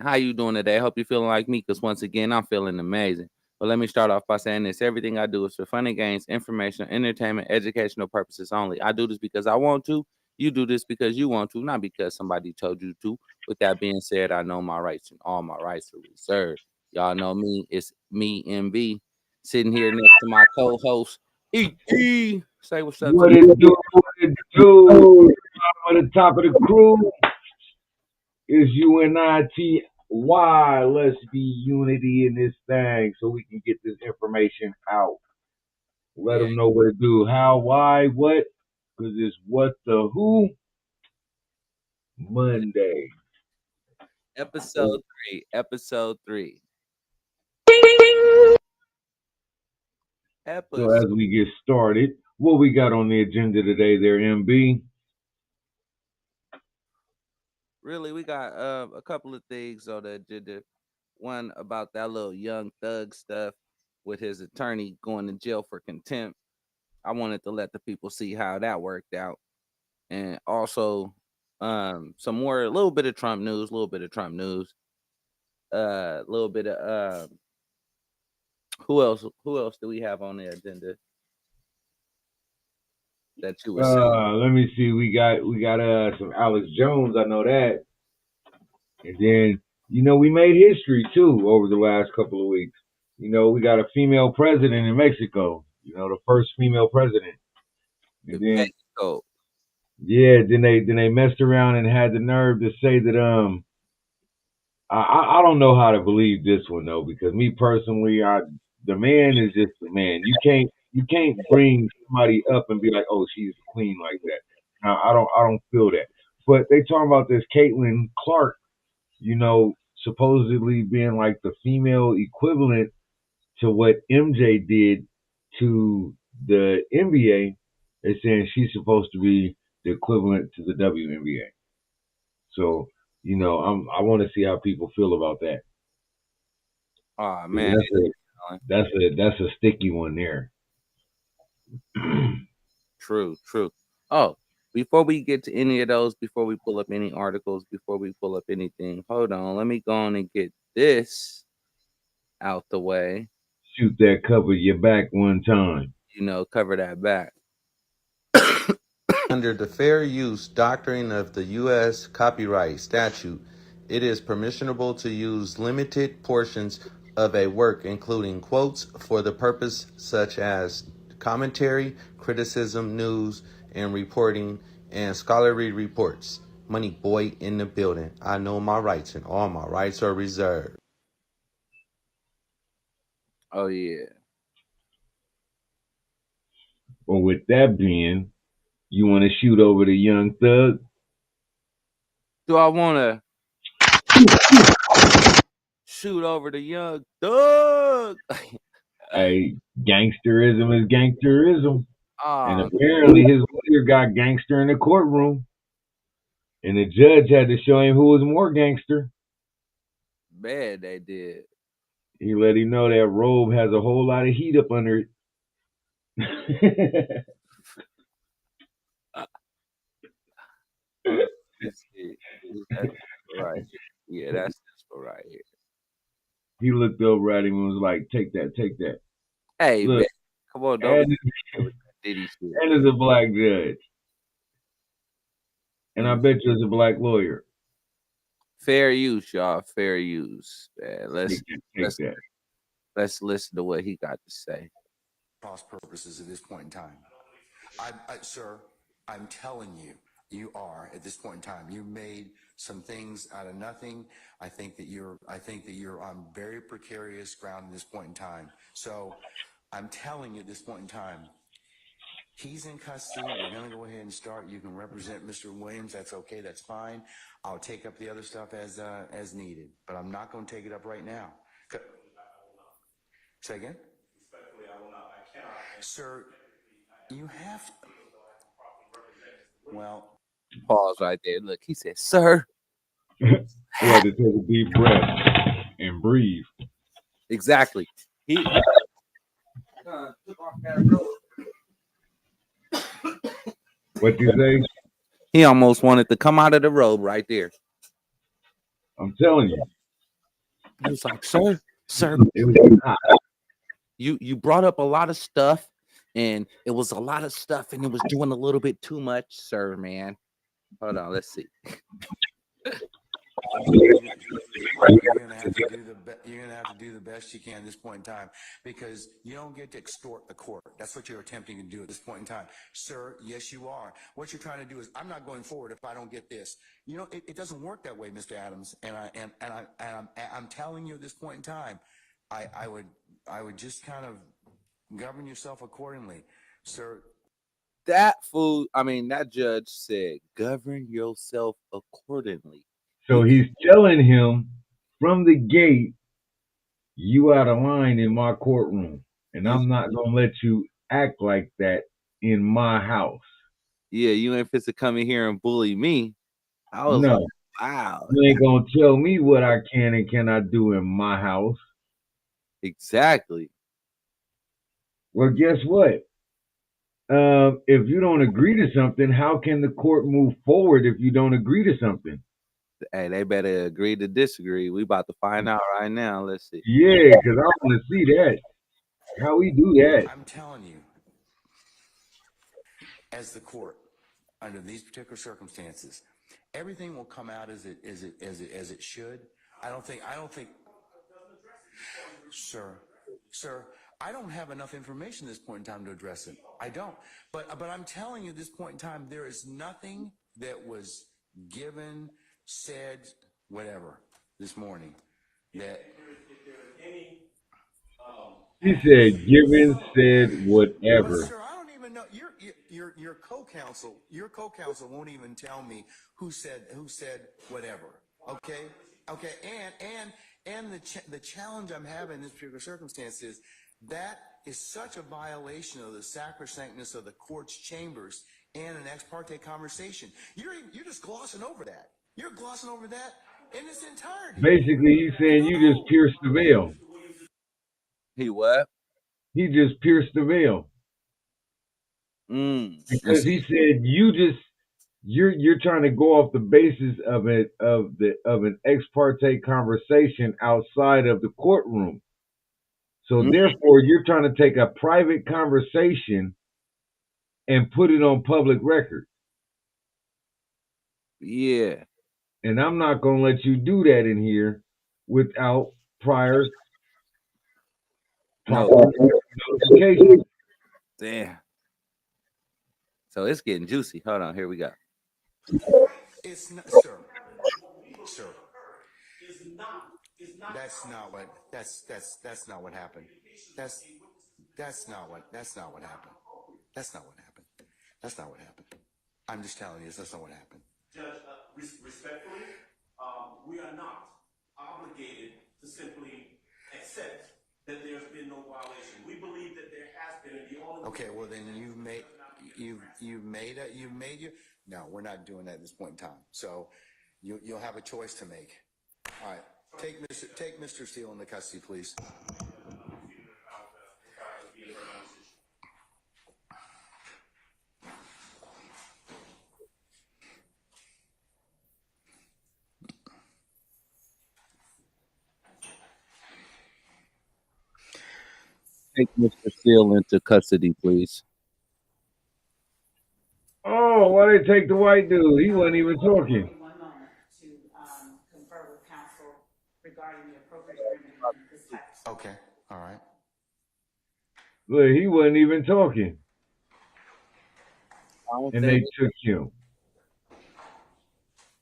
How you doing today? I hope you're feeling like me, because once again, I'm feeling amazing. But let me start off by saying this. Everything I do is for fun and games, information, entertainment, educational purposes only. I do this because I want to. You do this because you want to, not because somebody told you to. With that being said, I know my rights and all my rights are reserved. Y'all know me. It's me, MB, sitting here next to my co-host, E.T. Say what's up to What the it do? What it do? I'm at the top of the crew. Is UNITY. Let's be unity in this thing so we can get this information out. Let yeah, them know what to do. How, why, what? Because it's what the who Monday. episode 3. Episode 3. So as we get started, what we got on the agenda today there, MB? Really, we got a couple of things on the agenda. One about that little young thug stuff with his attorney going to jail for contempt. I wanted to let the people see how that worked out. And also some more, a little bit of Trump news, a little bit of who else do we have on the agenda that you would say? Let me see. We got some Alex Jones. I know that. And then, we made history too over the last couple of weeks. We got a female president in Mexico, the first female president. And In then, Mexico. yeah, then they messed around and had the nerve to say that I don't know how to believe this one though, because me personally, the man is just the man. You can't bring somebody up and be like, oh, she's a queen like that. Now, I don't feel that. But they talking about this Caitlin Clark, supposedly being like the female equivalent to what MJ did to the NBA. They're saying she's supposed to be the equivalent to the WNBA. So, I want to see how people feel about that. Oh 'Cause man. that's a sticky one there. True. Oh, before we get to any of those, before we pull up any articles, before we pull up anything, hold on. Let me go on and get this out the way. Shoot that cover your back one time. Cover that back. Under the Fair Use Doctrine of the U.S. Copyright Statute, it is permissible to use limited portions of a work, including quotes, for the purpose such as commentary, criticism, news, and reporting, and scholarly reports. Money boy in the building. I know my rights, and all my rights are reserved. Oh, yeah. Well, with that being, you want to shoot over the young thug? Do I want to shoot over the young thug? Hey, gangsterism is gangsterism. And Ah, apparently his lawyer got gangster in the courtroom. And the judge had to show him who was more gangster. man, they did. He let him know that robe has a whole lot of heat up under it. Let's see. That's right. Yeah, that's this one right here. He looked over at him and was like, take that, take that. Hey, Look, man, come on, don't and, be with that Diddy shit. and is a black judge. And I bet you it's a black lawyer. Fair use, y'all. Fair use, man. Take that. Let's listen to what he got to say. Cross purposes at this point in time. Sir, I'm telling you, you are at this point in time. You made some things out of nothing. I think that you're on very precarious ground at this point in time. So I'm telling you at this point in time, he's in custody. We're going to go ahead and start. You can represent Mr. Williams. That's okay. That's fine. I'll take up the other stuff as needed, but I'm not going to take it up right now. Say again? Respectfully, I will not. I cannot. Sir, you have to. Well, Pause right there. Look, he said, "Sir." He had to take a deep breath and breathe. Exactly. He took off that robe. What you say? He almost wanted to come out of the robe right there. I'm telling you. He was like, sir, It was hot. you brought up a lot of stuff, and it was a lot of stuff, and it was doing a little bit too much, sir, man. Hold on, let's see. You're gonna have to do the best you can at this point in time, because you don't get to extort the court. That's what you're attempting to do at this point in time, sir. Yes, you are. What you're trying to do is, I'm not going forward if I don't get this. You know, it doesn't work that way, Mr. Adams. And I'm telling you at this point in time, I would just kind of govern yourself accordingly, sir. That judge said, govern yourself accordingly. So he's telling him from the gate, you out of line in my courtroom, and I'm not gonna let you act like that in my house. Yeah, you ain't fit to come in here and bully me. I was No, like, wow, you ain't gonna tell me what I can and cannot do in my house. exactly. Well, guess what? If you don't agree to something, how can the court move forward if you don't agree to something? Hey, they better agree to disagree. We about to find out right now. Let's see. Yeah, because I want to see that. How we do that? I'm telling you, as the court, under these particular circumstances, everything will come out as it should. I don't think, sir, I don't have enough information at this point in time to address it. I don't. But I'm telling you at this point in time, there is nothing that was given, said, whatever, this morning that. He said, given, said, But whatever. sir, I don't even know. Your co-counsel. Your co-counsel won't even tell me who said whatever. Okay. And the challenge I'm having in this particular circumstance is that is such a violation of the sacrosanctness of the court's chambers and an ex parte conversation. You're just glossing over that. You're glossing over that in its entirety. Basically, he's saying you just pierced the veil. He what? He just pierced the veil. Because he said you're trying to go off the basis of an ex parte conversation outside of the courtroom. So therefore, you're trying to take a private conversation and put it on public record. Yeah. And I'm not going to let you do that in here without prior notification. Damn. So it's getting juicy. Hold on, here we go. It's not, sir. That's not what happened. That's not what happened. That's not what happened. That's not what happened. I'm just telling you, that's not what happened. Judge, respectfully, we are not obligated to simply accept that there's been no violation. We believe that there has been, and the only. Okay, well then you've made your. No, we're not doing that at this point in time. So you'll have a choice to make. All right, take Mr. Steele into custody, please. Take Mr. Steele into custody, please. Oh, why they take the white dude? He wasn't even talking. 1 moment to confer with counsel regarding the appropriate remedy in this type of. Okay, all right. Look, he wasn't even talking. And they took him.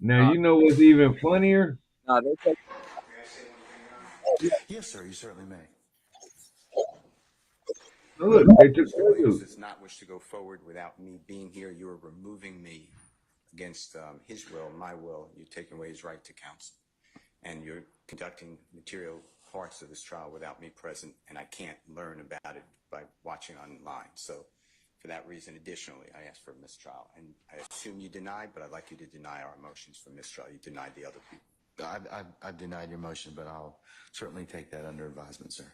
Now, you know what's even funnier? No, they take. Yes, sir, you certainly may. Look, they took the dude. Does not wish to go forward without me being here. You are removing me against his will, my will. You're taking away his right to counsel, and you're conducting material parts of this trial without me present, and I can't learn about it by watching online. So, for that reason, additionally, I asked for a mistrial, and I assume you denied, but I'd like you to deny our motions for mistrial. You denied the other people. I've denied your motion, but I'll certainly take that under advisement, sir.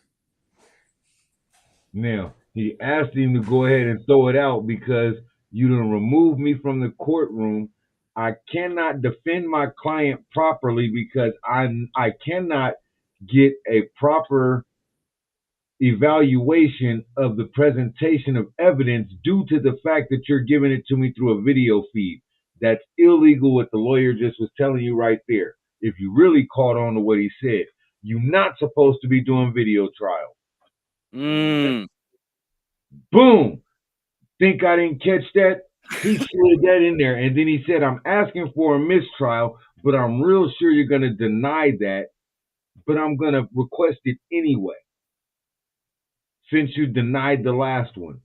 Now, he asked him to go ahead and throw it out because you done removed me from the courtroom. I cannot defend my client properly because I cannot get a proper evaluation of the presentation of evidence due to the fact that you're giving it to me through a video feed. That's illegal, what the lawyer just was telling you right there. If you really caught on to what he said, you're not supposed to be doing video trials. Boom. Think I didn't catch that? He slid that in there. And then he said, I'm asking for a mistrial, but I'm real sure you're going to deny that, but I'm going to request it anyway, since you denied the last one.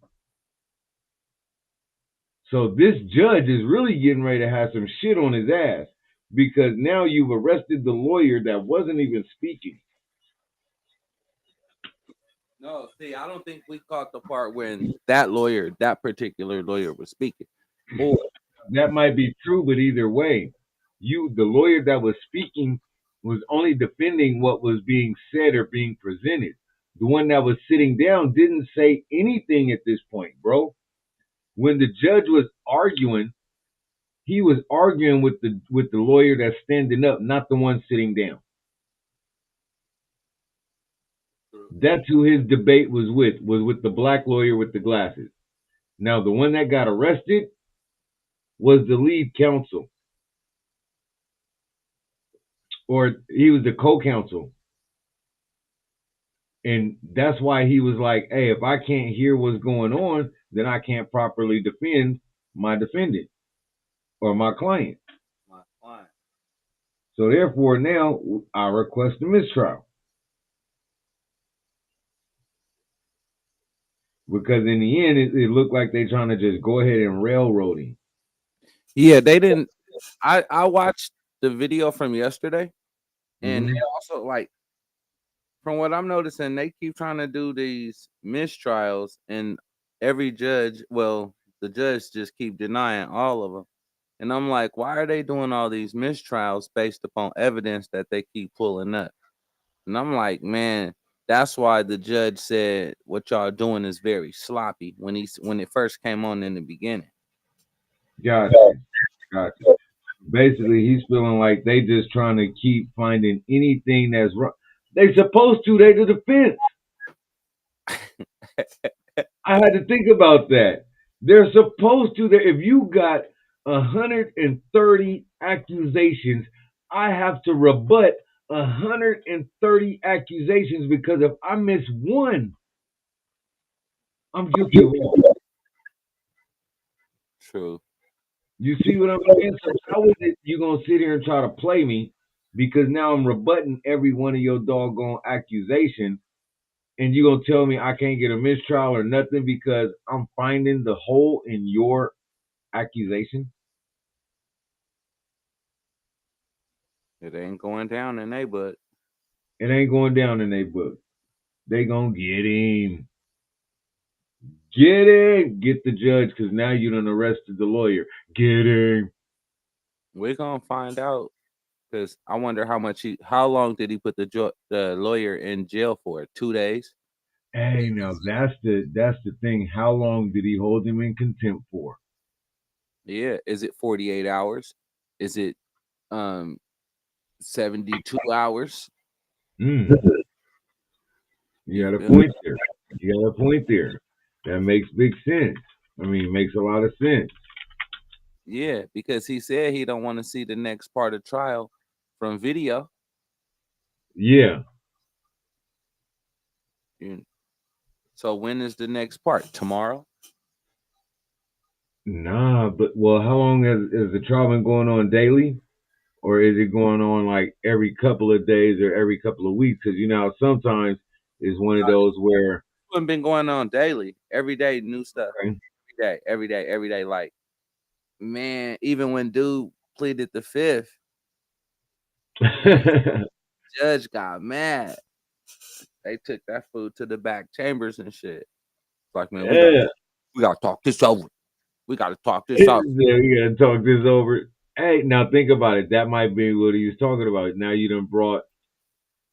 So this judge is really getting ready to have some shit on his ass, because now you've arrested the lawyer that wasn't even speaking. No, see, I don't think we caught the part when that particular lawyer was speaking. Or that might be true, but either way, the lawyer that was speaking was only defending what was being said or being presented. The one that was sitting down didn't say anything at this point, bro. When the judge was arguing, he was arguing with the lawyer that's standing up, not the one sitting down. That's who his debate was with the black lawyer with the glasses. Now, the one that got arrested was the lead counsel, or he was the co-counsel. And that's why he was like, hey, if I can't hear what's going on, then I can't properly defend my defendant or my client. So therefore, now I request a mistrial. Because in the end, it looked like they're trying to just go ahead and railroad him. Yeah, they didn't. I watched the video from yesterday, and they also, like, from what I'm noticing, they keep trying to do these mistrials, and every judge, well, the judge just keep denying all of them. And I'm like, why are they doing all these mistrials based upon evidence that they keep pulling up? And I'm like, man, that's why the judge said what y'all doing is very sloppy when it first came on in the beginning. Gotcha. Basically, he's feeling like they just trying to keep finding anything that's wrong. They supposed to. They the defense. I had to think about that. They're supposed to. If you got 130 accusations, I have to rebut 130 accusations, because if I miss one, I'm guilty of all. True. You see what I'm saying? So how is it you gonna sit here and try to play me, because now I'm rebutting every one of your doggone accusations, and you gonna tell me I can't get a mistrial or nothing because I'm finding the hole in your accusation? It ain't going down in they book. It ain't going down in their book. They gonna get him. Get him. Get the judge, because now you done arrested the lawyer. Get him. We're gonna find out, because I wonder how long did he put the lawyer in jail for? 2 days? Hey, now that's the thing. How long did he hold him in contempt for? Yeah. Is it 48 hours? Is it 72 hours? You got a point there. You got a point there. That makes big sense. I mean, it makes a lot of sense. Yeah, because he said he don't want to see the next part of trial from video. Yeah. So when is the next part? Tomorrow? Nah, but well, how long has the trial been going on daily? Or is it going on like every couple of days or every couple of weeks? Because, you know, sometimes it's one of those where It's been going on daily. Every day, new stuff. okay. Every day. Like, man, even when dude pleaded the fifth, judge got mad. They took that food to the back chambers and shit. Like, man, we gotta talk this over. We gotta talk this out. Yeah, we gotta talk this over. Hey, now think about it. That might be what he was talking about. Now you done brought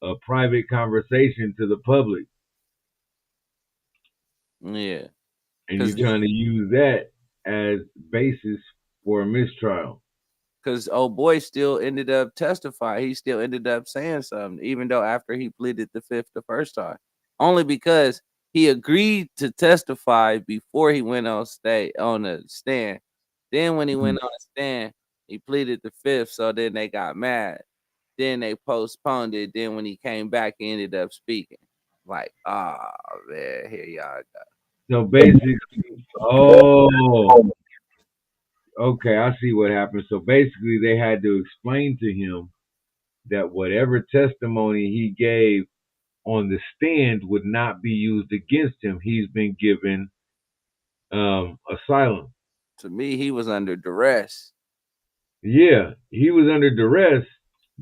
a private conversation to the public. Yeah. And you're trying to use that as basis for a mistrial. Because old boy still ended up testifying. He still ended up saying something, even though after he pleaded the fifth the first time. Only because he agreed to testify before he went on the stand. Then when he went on the stand, he pleaded the fifth. So then they got mad. Then they postponed it. Then when he came back, he ended up speaking. Like, oh man, here y'all go. So basically, oh, okay, I see what happened. So basically, they had to explain to him that whatever testimony he gave on the stand would not be used against him. He's been given asylum. To me, he was under duress. Yeah, he was under duress,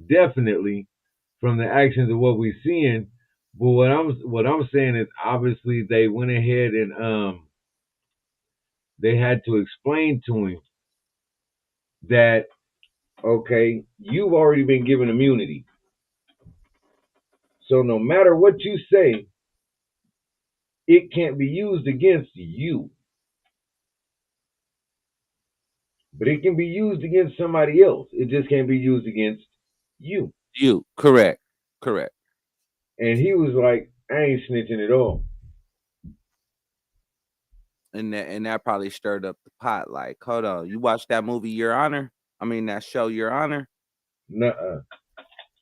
definitely, from the actions of what we're seeing. But what I'm saying is, obviously, they went ahead and they had to explain to him that, okay, you've already been given immunity. So no matter what you say, it can't be used against you. But it can be used against somebody else. It just can't be used against you. You correct. And he was like, I ain't snitching at all. And that probably stirred up the pot. Like, hold on, you watched that movie, Your Honor? I mean that show, Your Honor? Nuh-uh.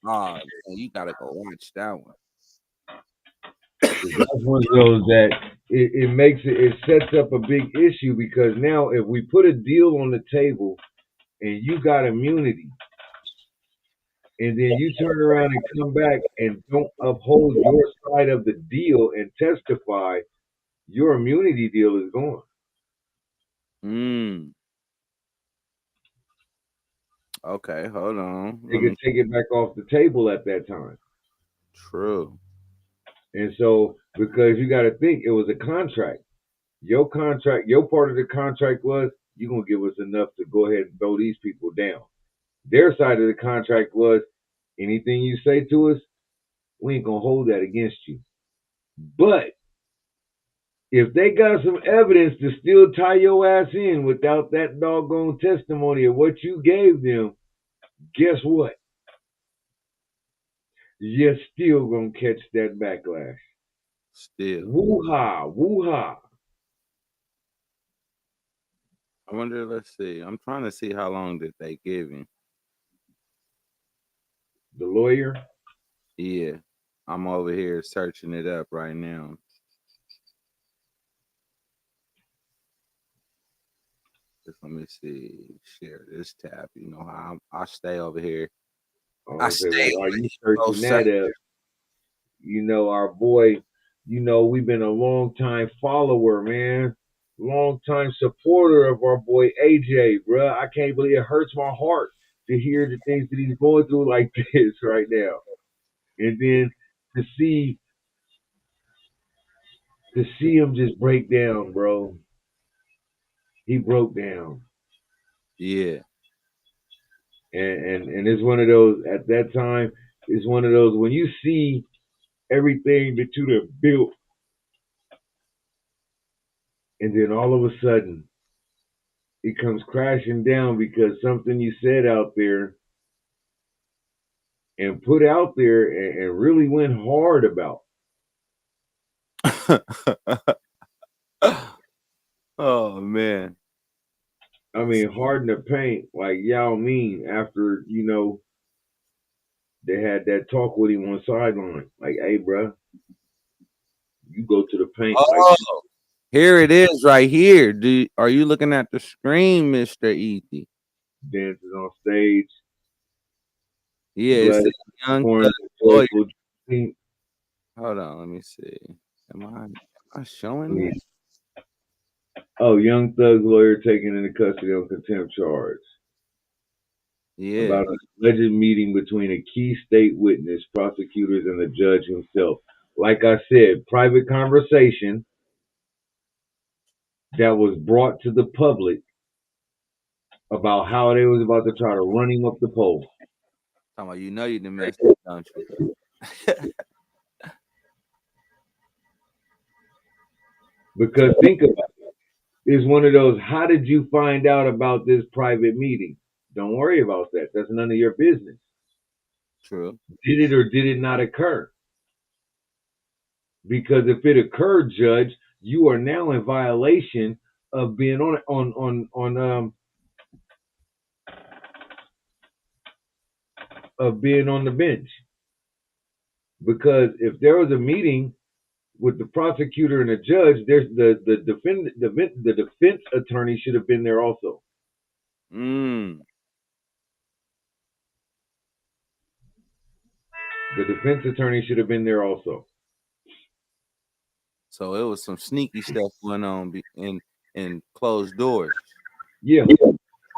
Oh, man, you gotta go watch that one. That's one of those that it sets up a big issue, because now if we put a deal on the table and you got immunity, and then you turn around and come back and don't uphold your side of the deal and testify, your immunity deal is gone. Okay, hold on. They could take it back off the table at that time. True. And so, because you got to think, it was a contract. Your part of the contract was, you're going to give us enough to go ahead and throw these people down. Their side of the contract was, anything you say to us, we ain't going to hold that against you. But if they got some evidence to still tie your ass in without that doggone testimony of what you gave them, guess what? You're still going to catch that backlash. Still. Woo-ha, woo-ha. I wonder, let's see. I'm trying to see how long did they give him. The lawyer? Yeah. I'm over here searching it up right now. Just let me see. Share this tab. You know how I stay over here. I Say, stay well, while over you here. searching that up, our boy, we've been a long time follower, man. Long time supporter of our boy AJ, bruh. I can't believe it hurts my heart to hear the things that he's going through like this right now. And then to see him just break down, bro. He broke down. Yeah. And it's one of those, at that time, it's one of those, when you see everything that you have built, and then all of a sudden it comes crashing down because something you said out there and put out there and really went hard about. Oh man. I mean, hard in the paint, like Yao Ming, after, they had that talk with him on sideline. Like, hey, bro, you go to the paint. Oh, Like, here it is right here. Are you looking at the screen, Mr. E.T.? dances on stage. Yeah, it's Glad a young corn, thug lawyer. joyful drink. Hold on, let me see. Am I showing this? Oh, Young Thug's lawyer taken into custody on contempt charge. Yeah. About an alleged meeting between a key state witness, prosecutors, and the judge himself. Like I said, private conversation that was brought to the public about how they was about to try to run him up the pole. Talking about, you done messed up, don't you? Because think about it. It's one of those, how did you find out about this private meeting? Don't worry about that. That's none of your business. True. Did it or did it not occur? Because if it occurred, Judge, you are now in violation of being on the bench. Because if there was a meeting with the prosecutor and the judge, there's the defense attorney should have been there also. Mm. The defense attorney should have been there also. So it was some sneaky stuff going on in closed doors. Yeah,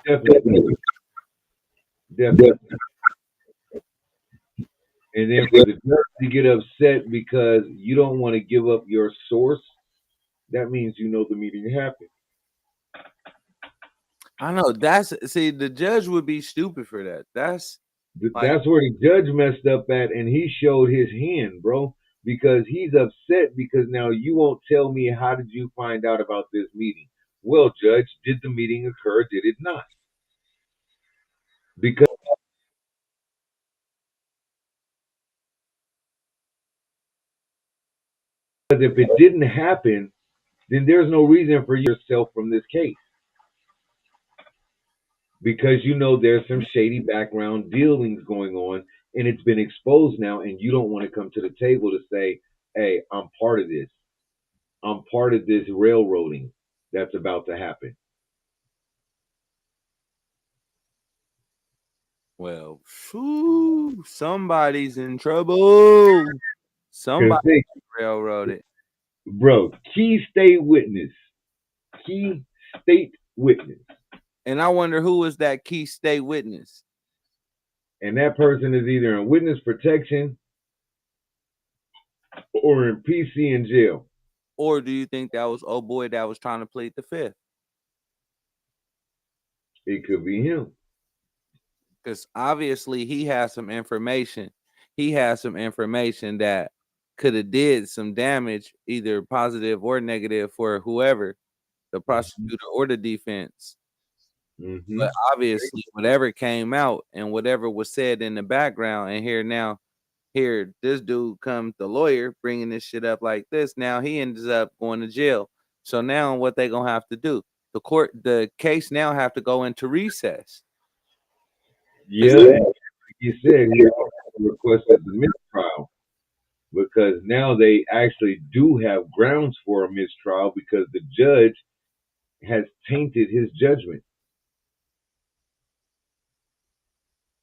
definitely. Definitely. And then for the judge to get upset because you don't want to give up your source, that means you know the meeting happened. I know the judge would be stupid for that. That's like, That's where the judge messed up at, and he showed his hand, bro, because he's upset because now you won't tell me how did you find out about this meeting. Well, Judge, did the meeting occur? Did it not? Because if it didn't happen, then there's no reason for yourself from this case. Because you know there's some shady background dealings going on, and it's been exposed now, and you don't want to come to the table to say, hey, I'm part of this. I'm part of this railroading that's about to happen. well, phew, somebody's in trouble. Somebody railroaded. Bro, key state witness. Key state witness. And I wonder who is that key state witness. And that person is either in witness protection or in PC in jail. Or do you think that was old boy that was trying to plead the fifth? It could be him. Because obviously he has some information. He has some information that could have did some damage, either positive or negative, for whoever, the prosecutor or the defense. Mm-hmm. But obviously, whatever came out and whatever was said in the background, and here this dude comes, the lawyer, bringing this shit up like this. Now he ends up going to jail. So now what they gonna have to do? The case now have to go into recess. Yeah, he said he also requested the mistrial because now they actually do have grounds for a mistrial because the judge has tainted his judgment.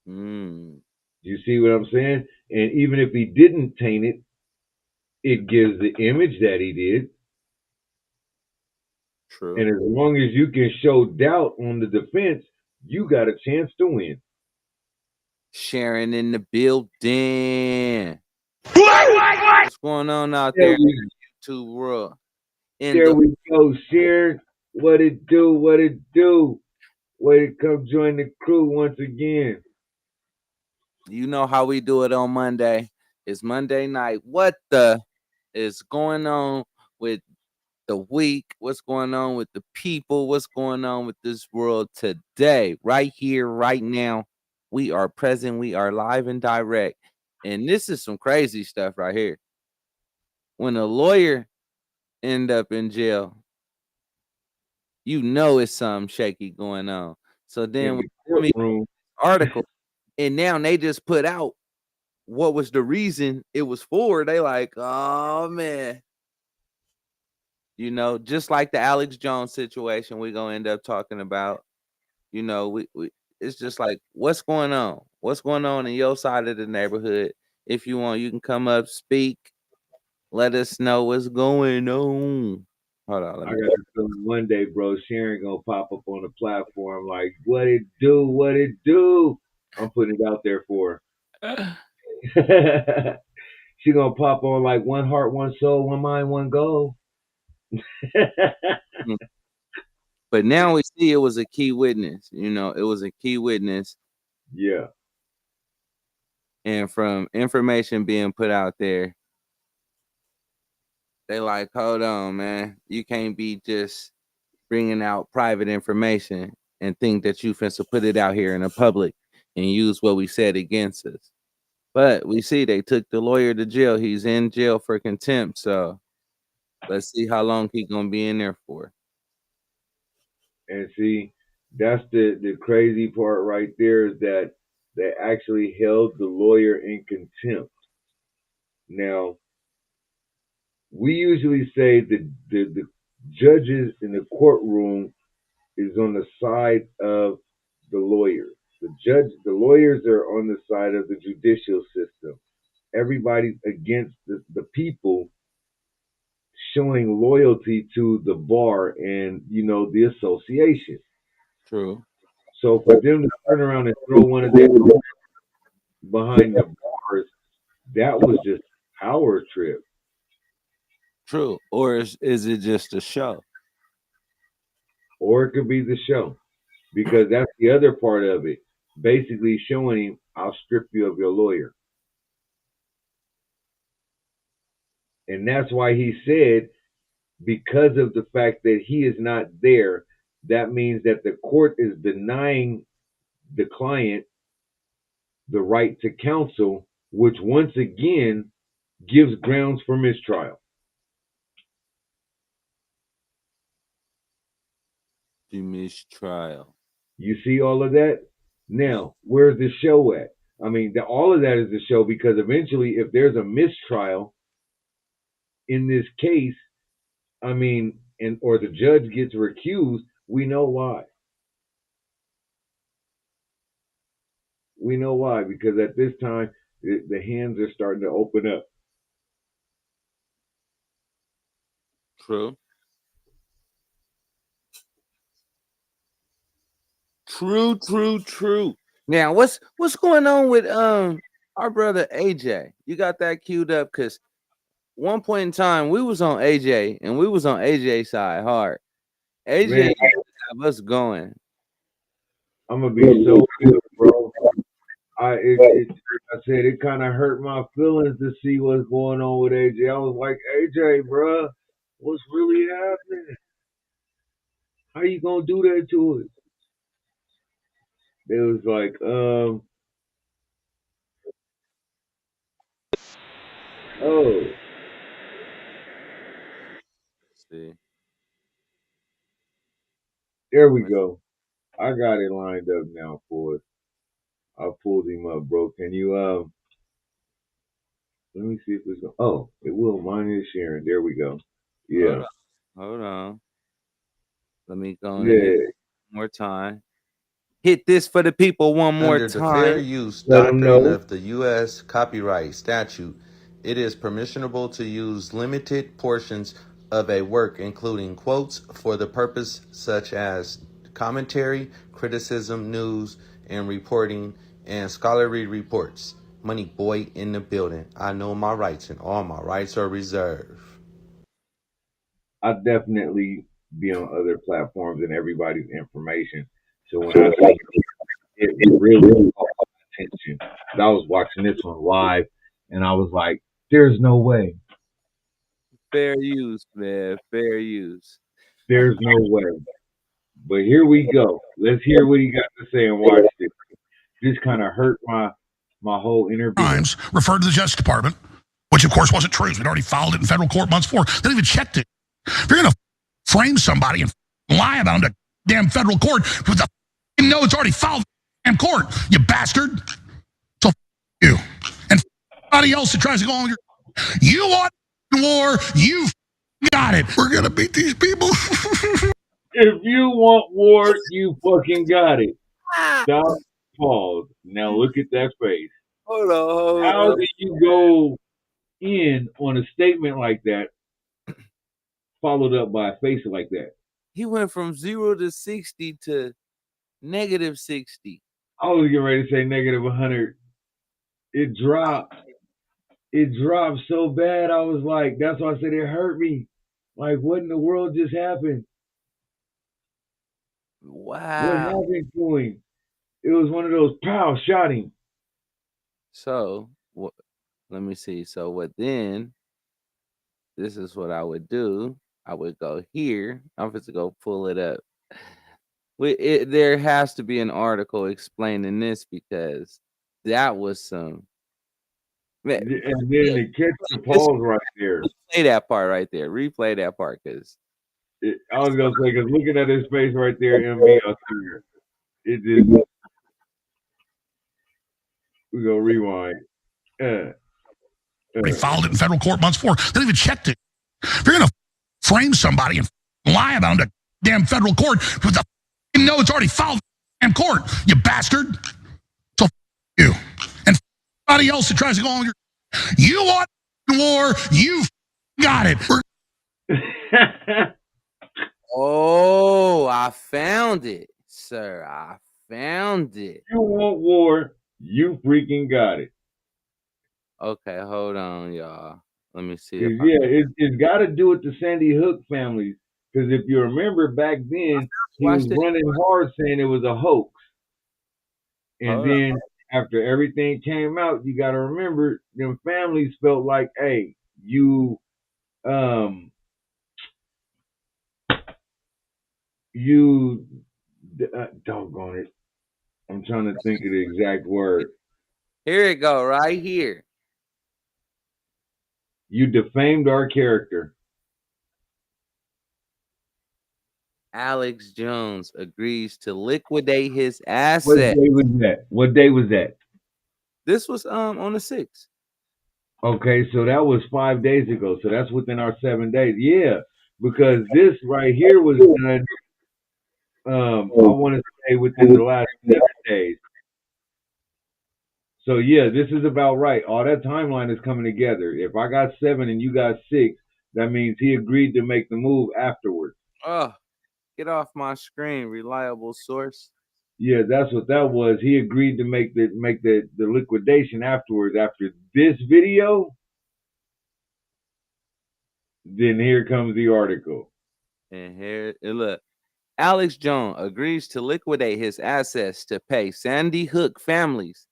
Mm. You see what I'm saying? And even if he didn't taint it, it gives the image that he did. True. And as long as you can show doubt on the defense, you got a chance to win. Sharon in the building. What's going on out there in the YouTube world? There we go, Sharon. What it do? What it do? Way to come join the crew once again. You know how we do it on Monday. It's Monday night. What the is going on with the week? What's going on with the people? What's going on with this world today? Right here, right now. We are present. We are live and direct. And this is some crazy stuff right here. When a lawyer end up in jail, you know it's something shaky going on. So then we article, and now they just put out what was the reason it was for. They like, oh man. You know, just like the Alex Jones situation we're gonna end up talking about. You know, we it's just like, what's going on? What's going on in your side of the neighborhood? If you want, you can come up, speak, let us know what's going on. Hold on, I got a feeling one day, bro, Sharon gonna pop up on the platform like, what it do, what it do. I'm putting it out there for her. She gonna pop on like one heart, one soul, one mind, one goal. But now we see it was a key witness. You know, it was a key witness. Yeah. And from information being put out there, they like, hold on, man. You can't be just bringing out private information and think that you finna put it out here in the public and use what we said against us. But we see they took the lawyer to jail. He's in jail for contempt. So let's see how long he's gonna be in there for. And see, that's the crazy part right there is that they actually held the lawyer in contempt. Now, we usually say the judges in the courtroom is on the side of the lawyers. The lawyers are on the side of the judicial system. Everybody's against the people showing loyalty to the bar and the association. True. So for them to turn around and throw one of their behind the bars, that was just a power trip. True. Or is it just a show? Or it could be the show. Because that's the other part of it. Basically showing him, I'll strip you of your lawyer. And that's why he said, because of the fact that he is not there, that means that the court is denying the client the right to counsel, which once again gives grounds for mistrial. The mistrial. You see all of that? Now, where's the show at? I mean, all of that is the show because eventually, if there's a mistrial in this case, I mean, or the judge gets recused, we know why. We know why because at this time the hands are starting to open up. True. True. Now, what's going on with our brother AJ? You got that queued up because one point in time we was on AJ and we was on AJ's side hard. AJ Man, have us going. I'm gonna be so good, bro. I said it kind of hurt my feelings to see what's going on with AJ. I was like, AJ, bro, what's really happening? How you gonna do that to us? It was like, oh, See, there we go. I got it lined up now for us. I pulled him up, bro. Can you let me see if it's going. Oh, it will. Mine is sharing. There we go. hold Yeah, on, hold on. Let me go on and hit yeah. it one more time. Hit this for the people one more Under the fair time. use Let them doctrine know. of the U.S. copyright statute, it is permissible to use limited portions of a work, including quotes, for the purpose such as commentary, criticism, news, and reporting, and scholarly reports. Money boy in the building. I know my rights, and all my rights are reserved. I definitely be on other platforms and everybody's information. So when I see it really caught my attention, 'cause I was watching this one live, and I was like, "There's no way. Fair use, man. Fair use. There's no way." But here we go. Let's hear what he got to say and watch this. This kind of hurt my whole interview. Crimes referred to the Justice Department, which of course wasn't true. We'd already filed it in federal court months before. They didn't even checked it. If you're going to frame somebody and lie about them to damn federal court, with the know it's already filed in court, you bastard. So you and anybody else that tries to go on your, you want war, you got it. We're going to beat these people. If you want war, you fucking got it. Ah, Stop. Pause. Now look at that face. hold on. How do you go in on a statement like that, followed up by a face like that? He went from 0 to 60 to negative 60. I was getting ready to say negative 100. It dropped. It dropped so bad. I was like, that's why I said it hurt me. Like, what in the world just happened? What Wow. happened to him? It was one of those pow shot him. So what? Let me see. So what then? This is what I would do. I would go here. I'm just go pull it up. There has to be an article explaining this because that was some. Man, And then to catch the just pause right there. replay that part right there. Replay that part because I was gonna say, because looking at his face right there, MB, I swear, it just, we go rewind. Already filed it in federal court months before. They didn't even checked it. If you're going to frame somebody and lie about them to damn federal court with the know it's already filed in court, you bastard. So you. And anybody else that tries to go on your, you want war, you got it. oh, I found it, sir. I found it. You want war, you freaking got it. Okay, hold on, y'all. Let me see. Yeah, it's got to do with the Sandy Hook families. Because if you remember back then, he was Watch this. running hard saying it was a hoax. And Hold on. then after everything came out, you got to remember, them families felt like, hey, you doggone it. I'm trying to think of the exact word. Here it go, right here. You defamed our character. Alex Jones agrees to liquidate his What assets. day was that? What day was that? This was on the 6th. Okay, so that was 5 days ago. So that's within our 7 days. Yeah, because this right here was done. I want to say within the last 7 days. So yeah, this is about right. All that timeline is coming together. If I got 7 and you got 6, that means he agreed to make the move afterwards. Oh, get off my screen, reliable source. Yeah, that's what that was. He agreed to make the liquidation afterwards. After this video, then here comes the article. And here, look. Alex Jones agrees to liquidate his assets to pay Sandy Hook families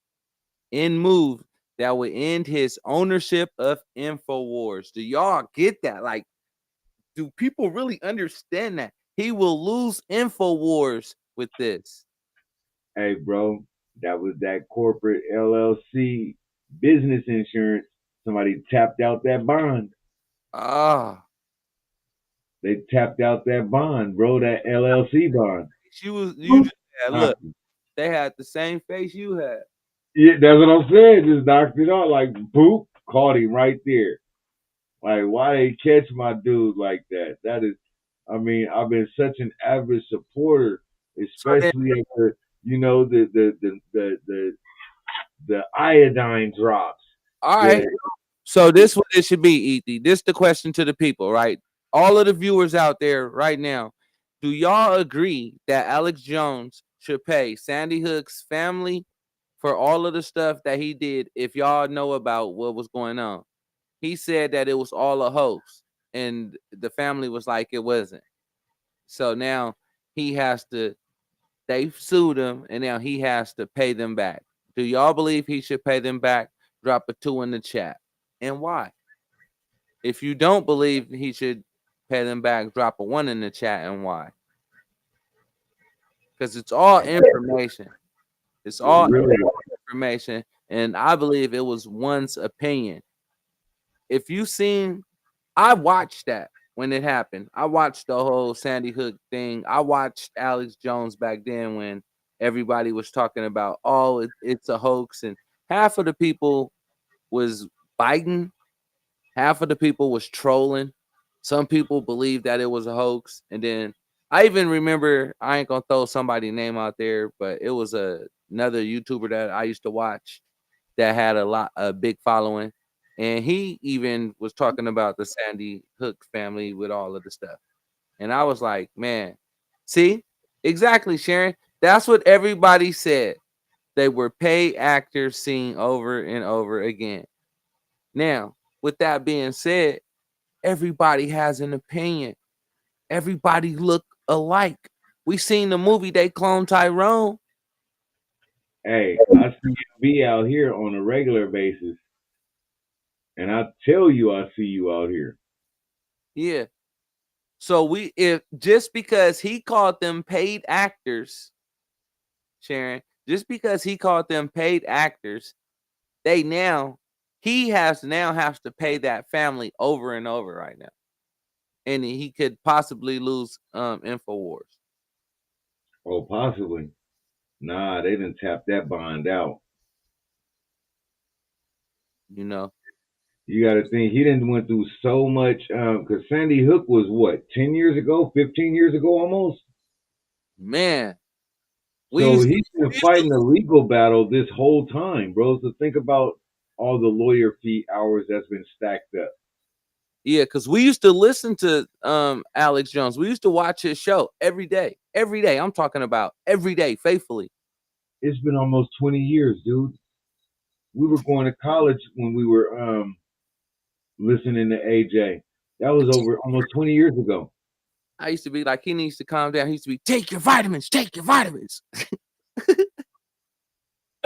in move that would end his ownership of InfoWars. Do y'all get that? Like, do people really understand that? He will lose InfoWars with this. Hey, bro, that was that corporate LLC business insurance. Somebody tapped out that bond. Ah. They tapped out that bond, bro, that LLC bond. You just had, look, they had the same face you had. Yeah, that's what I'm saying. Just knocked it out like boop, caught him right there. Like, why they catch my dude like that? That is, I mean, I've been such an avid supporter, especially after the iodine drops. All right. So this what it should be, E.T. This the question to the people, right? All of the viewers out there right now, do y'all agree that Alex Jones should pay Sandy Hook's family for all of the stuff that he did? If y'all know about what was going on, he said that it was all a hoax, and the family was like it wasn't. So now he has to. They sued him, and now he has to pay them back. Do y'all believe he should pay them back? Drop a 2 in the chat, and why? If you don't believe he should pay them back, drop a 1 in the chat, and why? Because it's all information. It's all information, and I believe it was one's opinion. If you seen, I watched that when it happened. I watched the whole Sandy Hook thing. I watched Alex Jones back then when everybody was talking about, oh, it's a hoax, and half of the people was Biden, half of the people was trolling. Some people believed that it was a hoax, and then I even remember, I ain't gonna throw somebody's name out there, but it was another YouTuber that I used to watch that had a big following, and he even was talking about the Sandy Hook family with all of the stuff. And I was like, man, see, exactly, Sharon. That's what everybody said. They were paid actors seen over and over again. Now, with that being said, everybody has an opinion. Everybody look alike. We seen the movie, they clone Tyrone. Hey, I see you be out here on a regular basis, and I tell you I see you out here. Yeah. So if just because he called them paid actors, Sharon, just because he called them paid actors, he has to pay that family over and over right now, and he could possibly lose Infowars. Oh, possibly. Nah, they didn't tap that bond out. You know, You got to think he didn't went through so much. Because Sandy Hook was what, 10 years ago, 15 years ago, almost. man, we So used he's been we used fighting to, the legal battle this whole time, bro. So think about all the lawyer fee hours that's been stacked up. yeah, because we used to listen to Alex Jones. We used to watch his show every day. Every day. I'm talking about every day, faithfully. It's been almost 20 years, dude. We were going to college when we were listening to AJ. That was over almost 20 years ago. I used to be like, he needs to calm down. He used to be, take your vitamins, take your vitamins.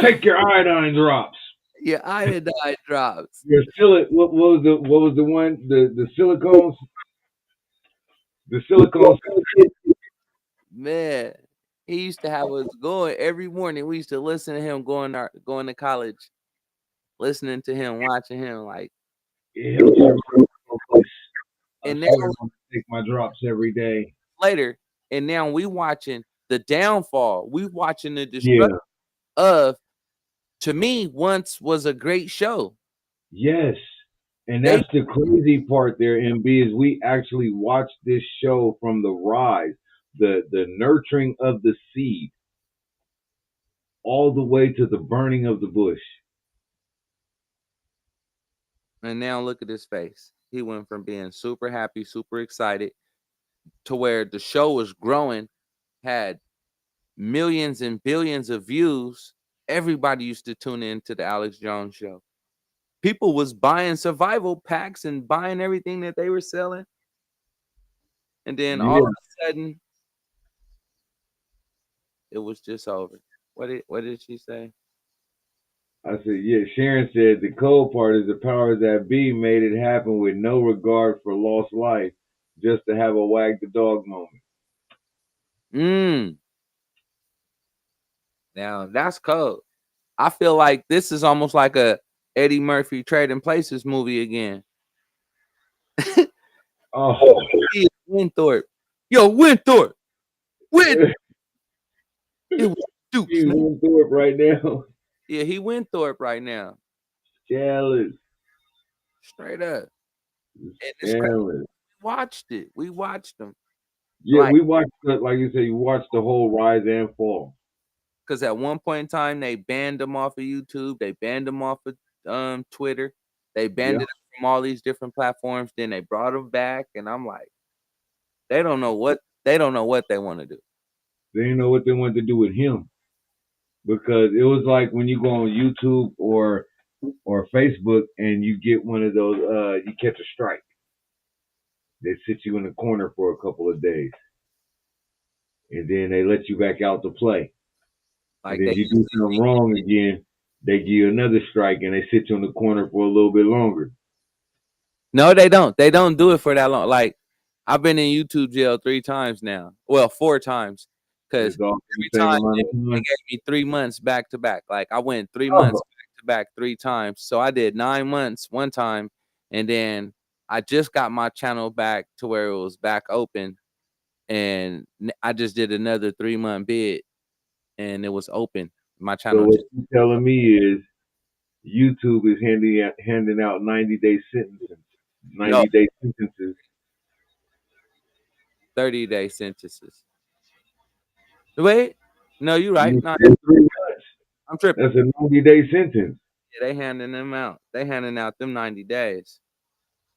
Take your iodine drops. Your iodine drops. Your what was the one, the silicones, the silicone. Man, he used to have us going every morning. We used to listen to him going to college, listening to him, watching him. Like, It helps your focus. I and now swear I'm gonna take my drops every day. later, and now we watching the downfall. We watching the destruction Yeah. of. To me, once was a great show. Yes. And They that's the crazy part there, MB, is we actually watched this show from the rise, the nurturing of the seed, all the way to the burning of the bush. and now look at his face. He went from being super happy, super excited, to where the show was growing, had millions and billions of views. Everybody used to tune in to the Alex Jones show. People was buying survival packs and buying everything that they were selling. And then all of Yeah. a sudden, it was just over. What did she say? I said, yeah. Sharon said the cold part is the powers that be made it happen with no regard for lost life, just to have a wag the dog moment. Now that's cold. I feel like this is almost like a Eddie Murphy Trading Places movie again. Oh, Winthorpe. Yo, Winthorpe. Win. It was Dukes, he's man. in through it right now. Yeah, he Winthorpe right now. Jealous. Straight up. And it's crazy. Jealous. We watched it. We watched them. Yeah, Like, we watched, like you said, you watched the whole rise and fall. because at one point in time, they banned them off of YouTube. They banned them off of Twitter. They banned Yeah. it from all these different platforms. Then they brought them back. And I'm like, they don't know what they want to do. They didn't know what they wanted to do with him because it was like when you go on YouTube or Facebook and you get one of those, you catch a strike. They sit you in the corner for a couple of days, and then they let you back out to play. Like, And then you do something wrong again, they give you another strike, and they sit you in the corner for a little bit longer. No, they don't. They don't do it for that long. Like, I've been in YouTube jail 3 times now. Well, 4 times. Because It's all the every same time amount of they time. gave me 3 months back to back. Like, I went 3 Oh, months back to back 3 times. So I did 9 months one time. And then I just got my channel back to where it was back open. And I just did another 3-month bid. And it was open. My so channel what just you're telling me is YouTube is handing out 90-day sentences, no 90-day sentences. 30-day sentences. Wait. No, you're right. You No, said 3 months. I'm tripping. That's a 90-day sentence. Yeah, they handing them out. They handing out them 90 days.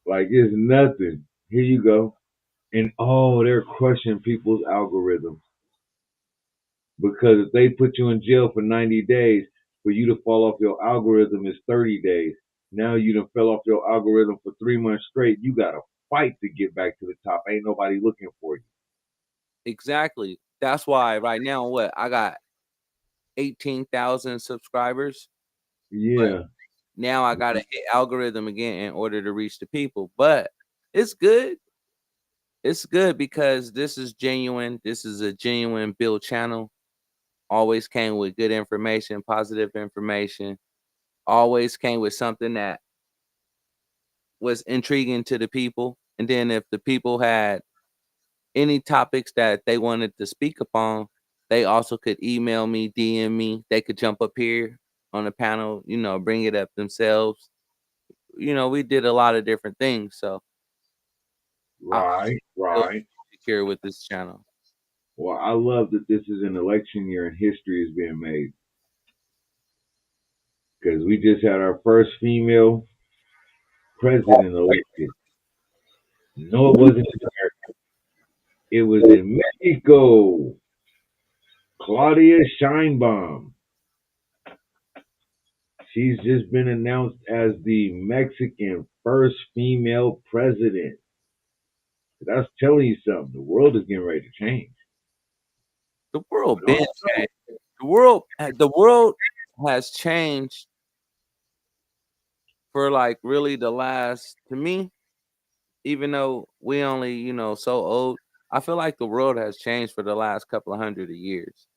Like it's nothing. Here you go. And oh, they're crushing people's algorithms. Because if they put you in jail for 90 days, for you to fall off your algorithm is 30 days. Now you done fell off your algorithm for 3 months straight. You got to fight to get back to the top. Ain't nobody looking for you. Exactly. That's why right now, what I got 18,000 subscribers. Yeah. Now I gotta hit algorithm again in order to reach the people. But it's good. It's good because this is genuine. This is a genuine build channel. Always came with good information, positive information. Always came with something that was intriguing to the people. And then if the people had any topics that they wanted to speak upon, they also could email me, DM me. They could jump up here on the panel, bring it up themselves. We did a lot of different things. So I Right, feel right. secure with this channel. Well, I love that this is an election year and history is being made because we just had our first female president elected. No, it wasn't in America. It was in Mexico. Claudia Scheinbaum. She's just been announced as the Mexican first female president. That's telling you something. The world is getting ready to change. The world But been changed. The world has changed for like really the last, to me, even though we only, so old, I feel like the world has changed for the last couple of hundred years.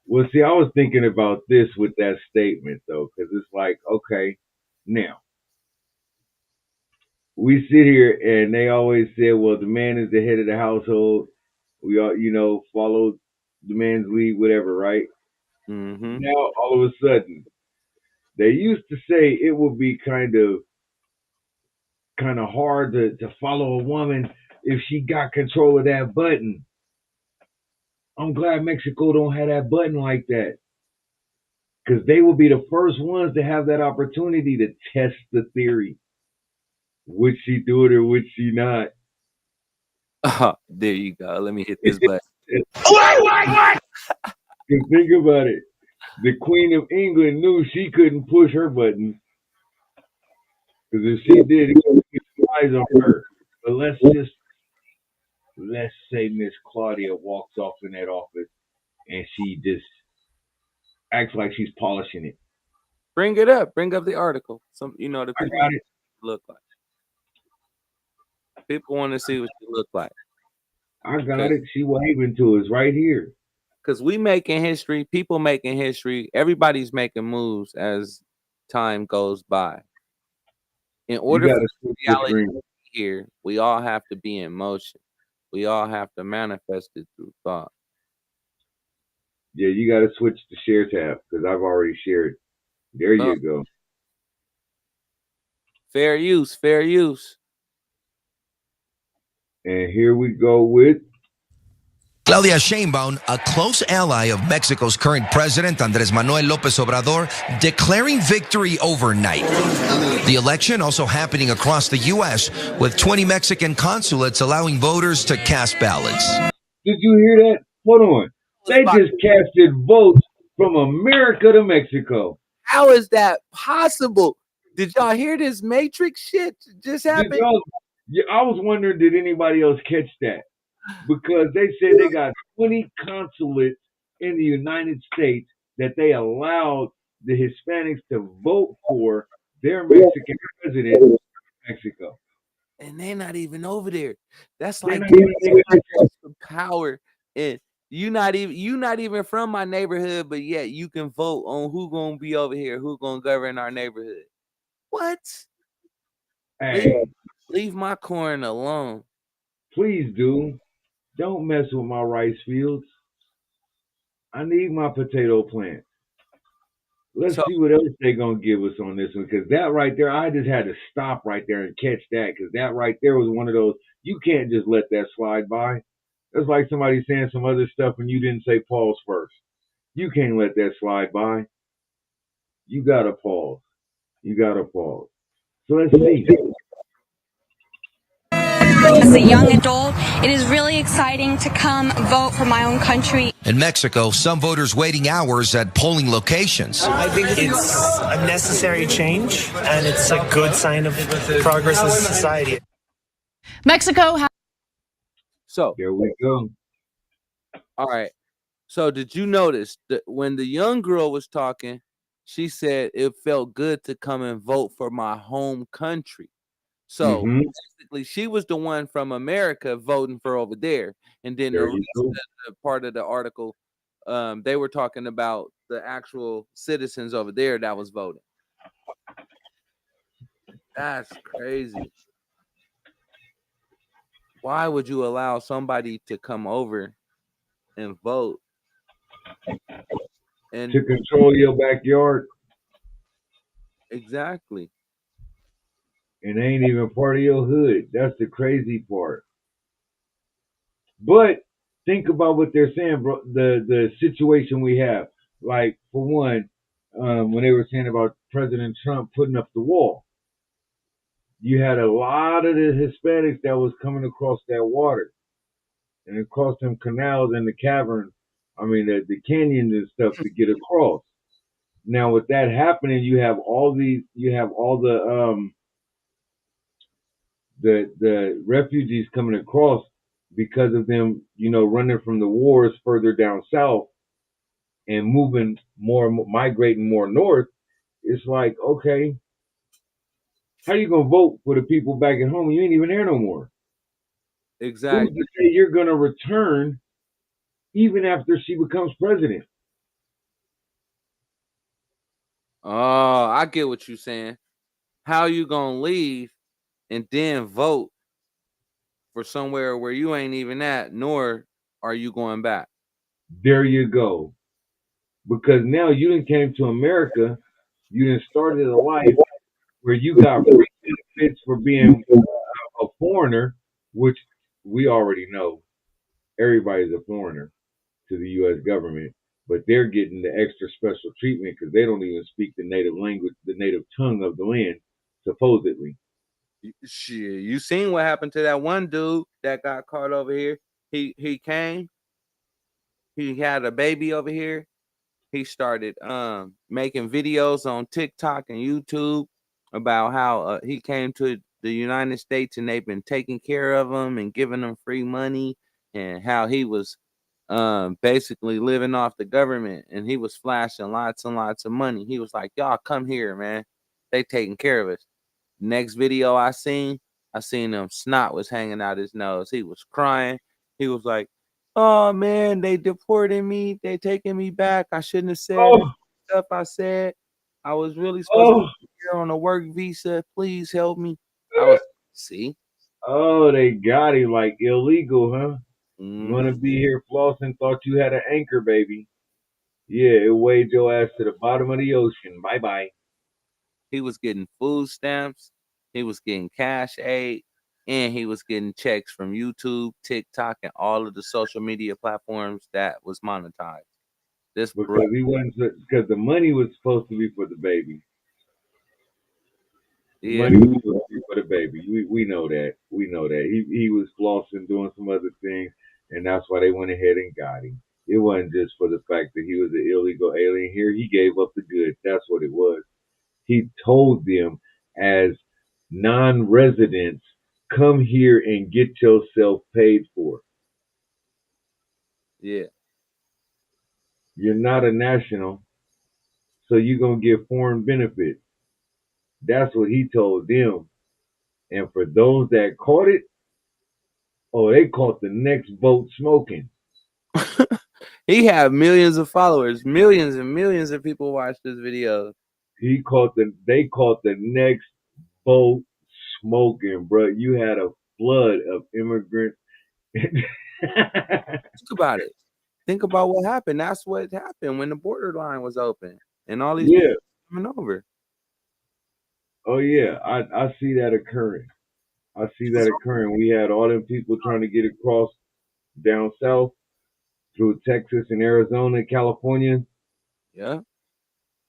well, see, I was thinking about this with that statement though, because it's like, okay, now we sit here and they always say, well, the man is the head of the household. We all, follow the man's lead, whatever, right? Mm-hmm. Now, all of a sudden, they used to say it would be kind of hard to follow a woman if she got control of that button. I'm glad Mexico don't have that button like that because they will be the first ones to have that opportunity to test the theory. Would she do it or would she not? There you go. Let me hit this button. What? Think about it. The Queen of England knew she couldn't push her button because if she did, it would be eyes on her. But let's say Miss Claudia walks off in that office and she just acts like she's polishing it. Bring it up. Bring up the article. The I people got it. look like. People want to see what you look like. I got it. She waving to us right here. Because we making history, people making history, everybody's making moves as time goes by. In You order got for to switch the reality screen. to be here, we all have to be in motion. We all have to manifest it through thought. Yeah, you got to switch the share tab because I've already shared. There you go. Fair use, fair use. And here we go with Claudia Sheinbaum, a close ally of Mexico's current president, Andrés Manuel López Obrador, declaring victory overnight. The election also happening across the U.S., with 20 Mexican consulates allowing voters to cast ballots. Did you hear that? Hold on. They just casted votes from America to Mexico. How is that possible? Did y'all hear this Matrix shit just happened? I was wondering, did anybody else catch that? Because they said they got 20 consulates in the United States that they allowed the Hispanics to vote for their Mexican president in Mexico. And they're not even over there. That's They're like not power. And you not even from my neighborhood, but yet you can vote on who gonna be over here, who gonna govern our neighborhood. What? Hey, leave my corn alone. Please do. Don't mess with my rice fields. I need my potato plant. Let's see what else they're going to give us on this one. Because that right there, I just had to stop right there and catch that. Because that right there was one of those, you can't just let that slide by. That's like somebody saying some other stuff and you didn't say pause first. You can't let that slide by. You got to pause. You got to pause. So let's see. As a young adult, it is really exciting to come vote for my own country. In Mexico, some voters waiting hours at polling locations. I think it's a necessary change, and it's a good sign of progress as a society. Mexico has... So there we go. All right. So did you notice that when the young girl was talking, she said it felt good to come and vote for my home country. So basically, she was the one from America voting for over there, and then the There rest you go. of the part of the article, they were talking about the actual citizens over there that was voting. That's crazy. Why would you allow somebody to come over and vote and To control your backyard exactly? and ain't even part of your hood. That's the crazy part. But think about what they're saying, bro. The situation we have, like for one, when they were saying about President Trump putting up the wall, you had a lot of the Hispanics that was coming across that water and across them canals and the caverns. I mean, the canyons and stuff to get across. Now, with that happening, you have all the refugees coming across because of them, running from the wars further down south and moving more, migrating more north. It's like, okay, how you gonna vote for the people back at home? You ain't even there no more. Exactly. Who's to say you're gonna return even after she becomes president? Oh, I get what you're saying. How you gonna leave and then vote for somewhere where you ain't even at, nor are you going back? There you go. Because now you done came to America, you done started a life where you got free benefits for being a foreigner, which we already know everybody's a foreigner to the U.S. government, but they're getting the extra special treatment because they don't even speak the native language, the native tongue of the land, supposedly. Shit, you seen what happened to that one dude that got caught over here? He came, he had a baby over here. He started making videos on TikTok and YouTube about how he came to the United States and they've been taking care of him and giving him free money, and how he was basically living off the government, and he was flashing lots and lots of money. He was like, "Y'all come here, man. They taking care of us." Next video I seen him snot was hanging out his nose. He was crying. He was like, "Oh man, they deported me. They taking me back. I shouldn't have said Oh, stuff I said. I was really supposed to oh, be here on a work visa. Please help me." I was see. oh, they got him like illegal, huh? You want to Mhm. be here flossing? Thought you had an anchor, baby. Yeah, it weighed your ass to the bottom of the ocean. Bye bye. He was getting food stamps, he was getting cash aid, and he was getting checks from YouTube, TikTok, and all of the social media platforms that was monetized. This bro, Because he wasn't, because the money was supposed to be for the baby. The yeah, money was supposed to be for the baby. We know that. We know that. He was flossing, doing some other things, and that's why they went ahead and got him. It wasn't just for the fact that he was an illegal alien here. He gave up the goods. That's what it was. He told them as non-residents, come here and get yourself paid for. yeah. You're not a national, so you're going to get foreign benefits. That's what he told them. And for those that caught it, oh, they caught the next boat smoking. He had millions of followers, millions and millions of people watched this video. They caught the next boat smoking, bro. You had a flood of immigrants. Think about it. Think about what happened. That's what happened when the borderline was open and all these people Yeah. coming over. Oh yeah. I see that occurring. I see that occurring. We had all them people trying to get across down south through Texas and Arizona and California. Yeah.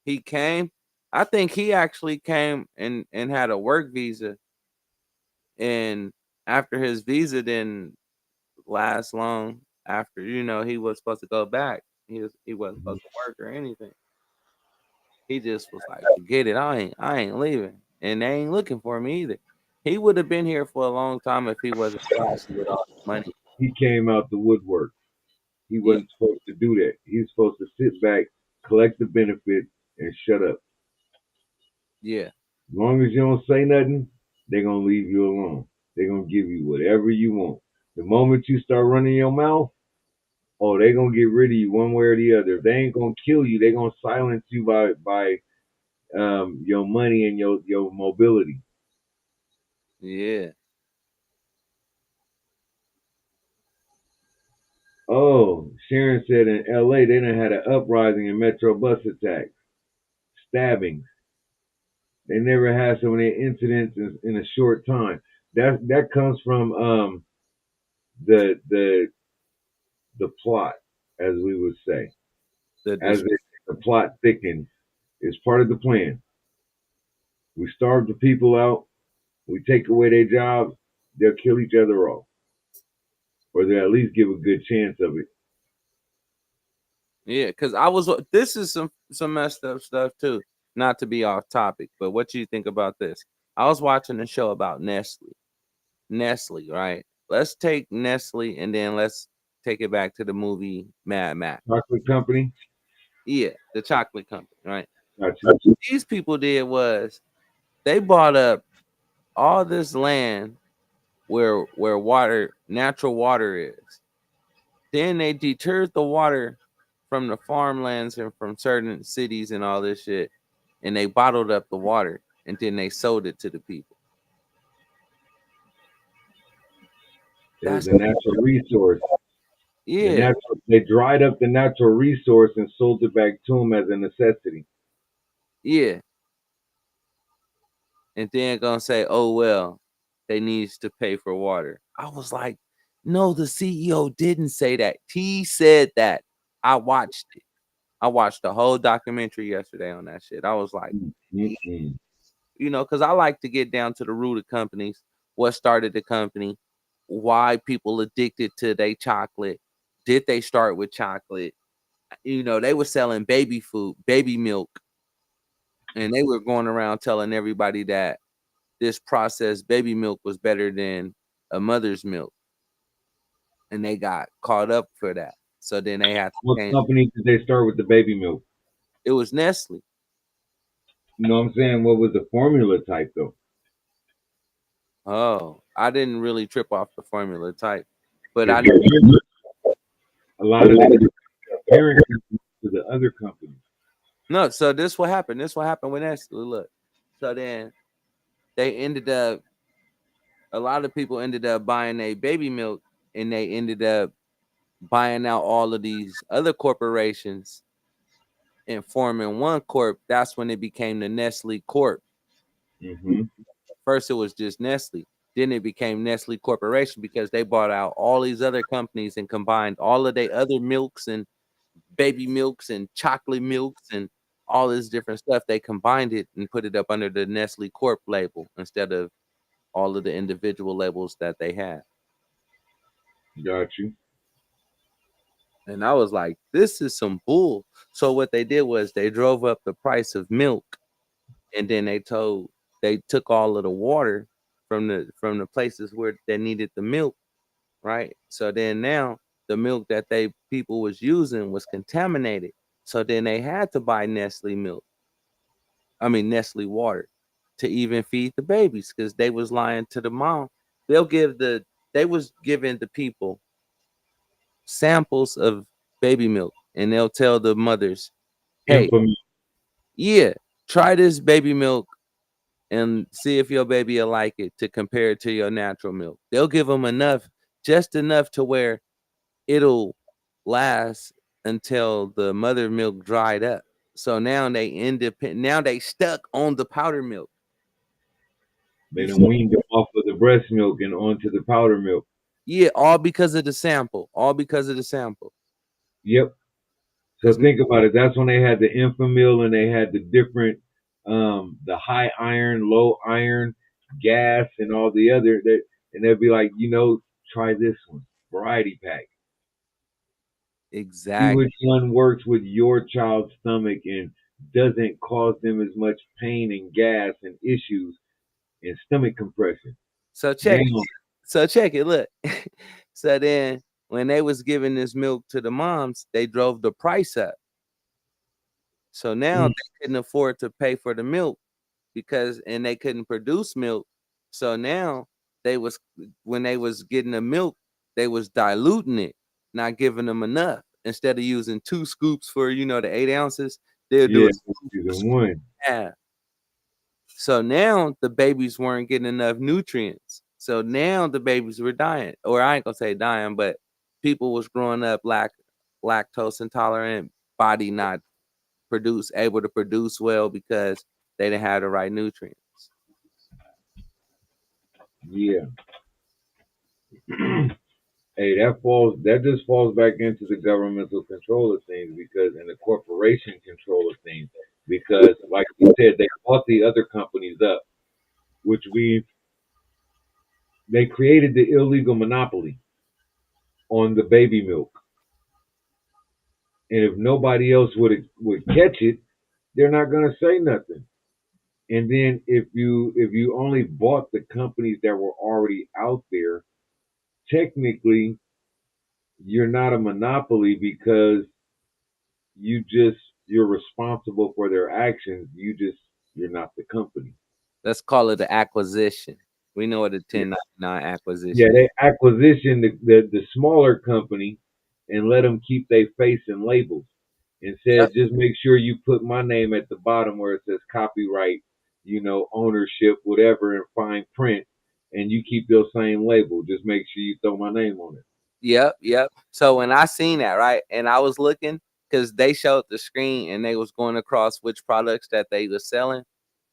He came. I think he actually came and had a work visa, and after his visa didn't last long, after he was supposed to go back. He wasn't supposed to work or anything. He just was like, "Forget it. I ain't leaving." And they ain't looking for me either. He would have been here for a long time if he wasn't flashy with all the money. He came out the woodwork. He Yeah, wasn't supposed to do that. He was supposed to sit back, collect the benefits, and shut up. yeah. As long as you don't say nothing, they're gonna leave you alone. They're gonna give you whatever you want. The moment you start running your mouth, oh, they're gonna get rid of you one way or the other. If they ain't gonna kill you, they're gonna silence you by your money and your mobility. Yeah. Oh, Sharon said in LA they done had an uprising in metro bus attacks, stabbings. They never had so many incidents in a short time. That comes from the the plot, as we would say. As the plot thickens, it's part of the plan. We starve the people out, we take away their jobs, they'll kill each other off. Or they'll at least give a good chance of it. Yeah, because this is some messed up stuff too. Not to be off topic, but what do you think about this? I was watching a show about Nestle. Nestle, right? Let's take Nestle and then let's take it back to the movie Mad Max. Chocolate company? Yeah, the chocolate company, right? Gotcha. These people did was they bought up all this land where natural water is. Then they deterred the water from the farmlands and from certain cities and all this shit, and they bottled up the water and then they sold it to the people. It was a natural resource. Yeah. They dried up the natural resource and sold it back to them as a necessity. Yeah. And then gonna say, oh well, they needs to pay for water. I was like, no, the CEO didn't say that. He said that. I watched it. I watched the whole documentary yesterday on that shit. I was like, mm-hmm. You know, because I like to get down to the root of companies, what started the company, why people addicted to their chocolate. Did they start with chocolate? You know, they were selling baby food, baby milk, and they were going around telling everybody that this processed baby milk was better than a mother's milk. And they got caught up for that. So then they had to What change. company did they start with the baby milk? It was Nestle. You know what I'm saying? What was the formula type though? Oh, I didn't really trip off the formula type, but I know a lot of the parent companies to the other companies. No, so this what happened. This what happened with Nestle. Look, so then they ended up. A lot of people ended up buying a baby milk, and they ended up buying out all of these other corporations and forming one corp. That's when it became the Nestle Corp. Mm-hmm. First, it was just Nestle. Then it became Nestle Corporation because they bought out all these other companies and combined all of their other milks and baby milks and chocolate milks and all this different stuff. They combined it and put it up under the Nestle Corp label instead of all of the individual labels that they had. Got you. And I was like, this is some bull. So what they did was they drove up the price of milk, and then they took all of the water from the places where they needed the milk, right? So then now the milk that people was using was contaminated. So then they had to buy Nestle milk. I mean Nestle water to even feed the babies because they was lying to the mom. They was giving the people samples of baby milk and they'll tell the mothers, hey, yeah, try this baby milk and see if your baby will like it to compare it to your natural milk. They'll give them just enough to where it'll last until the mother milk dried up. So now now they stuck on the powder milk. They done weaned them off of the breast milk and onto the powder milk. Yeah, all because of the sample. All because of the sample. Yep. So think about it. That's when they had the Imfeelingamazing and they had the different, the high iron, low iron, gas, and all the other. And they'd be like, try this one, variety pack. Exactly. See which one works with your child's stomach and doesn't cause them as much pain and gas and issues and stomach compression. So check it. Look. So then when they was giving this milk to the moms, they drove the price up. So now they couldn't afford to pay for the milk and they couldn't produce milk. So now when they was getting the milk, they was diluting it, not giving them enough. Instead of using 2 scoops for the 8 ounces, they'll do Yeah, a season one. half. So now the babies weren't getting enough nutrients. So now the babies were dying, or I ain't gonna say dying, but people was growing up lactose intolerant, body not able to produce well because they didn't have the right nutrients. Yeah. Hey, that just falls back into the governmental control of things because and the corporation control of things because like you said, they bought the other companies up, which they created the illegal monopoly on the baby milk. And if nobody else would catch it, they're not gonna say nothing. And then if you only bought the companies that were already out there, technically you're not a monopoly because you're responsible for their actions. You're not the company. Let's call it an acquisition. We know what a Yeah, 1099 yeah, acquisition is. they acquisition the smaller company and let them keep their face and labels and said Yep. just make sure you put my name at the bottom where it says copyright, ownership, whatever, in fine print, and you keep your same label. Just make sure you throw my name on it. Yep. So when I seen that, right, and I was looking because they showed the screen and they was going across which products that they was selling.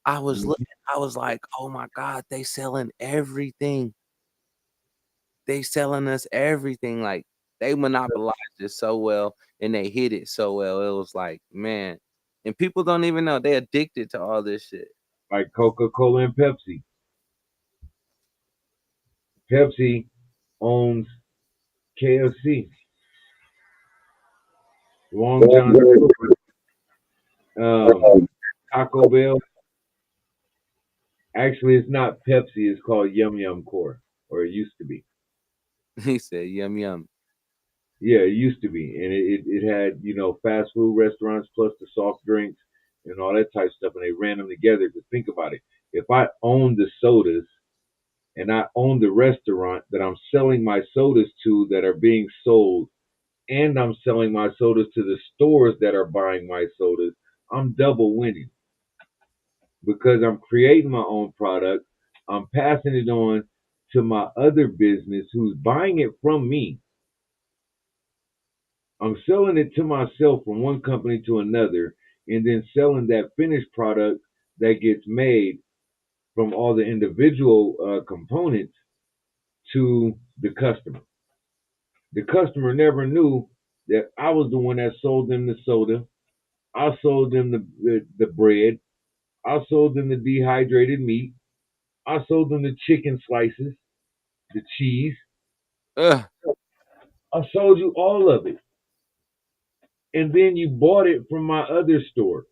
I was looking. I was like, oh my God, they selling everything. They selling us everything. Like they monopolized it so well and they hit it so well. It was like, man. And people don't even know they addicted to all this shit. Like Coca-Cola and Pepsi. Pepsi owns KFC, Long John Silver, Taco Bell. Actually, it's not Pepsi. It's called Yum Yum Core, or it used to be. He said, yum yum. Yeah, it used to be, and it had fast food restaurants plus the soft drinks and all that type of stuff, and they ran them together. Because think about it, if I own the sodas and I own the restaurant that I'm selling my sodas to that are being sold, and I'm selling my sodas to the stores that are buying my sodas, I'm double winning because I'm creating my own product. I'm passing it on to my other business who's buying it from me. I'm selling it to myself from one company to another and then selling that finished product that gets made from all the individual components to the customer. The customer never knew that I was the one that sold them the soda. I sold them the bread. I sold them the dehydrated meat. I sold them the chicken slices, the cheese. Ugh. I sold you all of it. And then you bought it from my other store.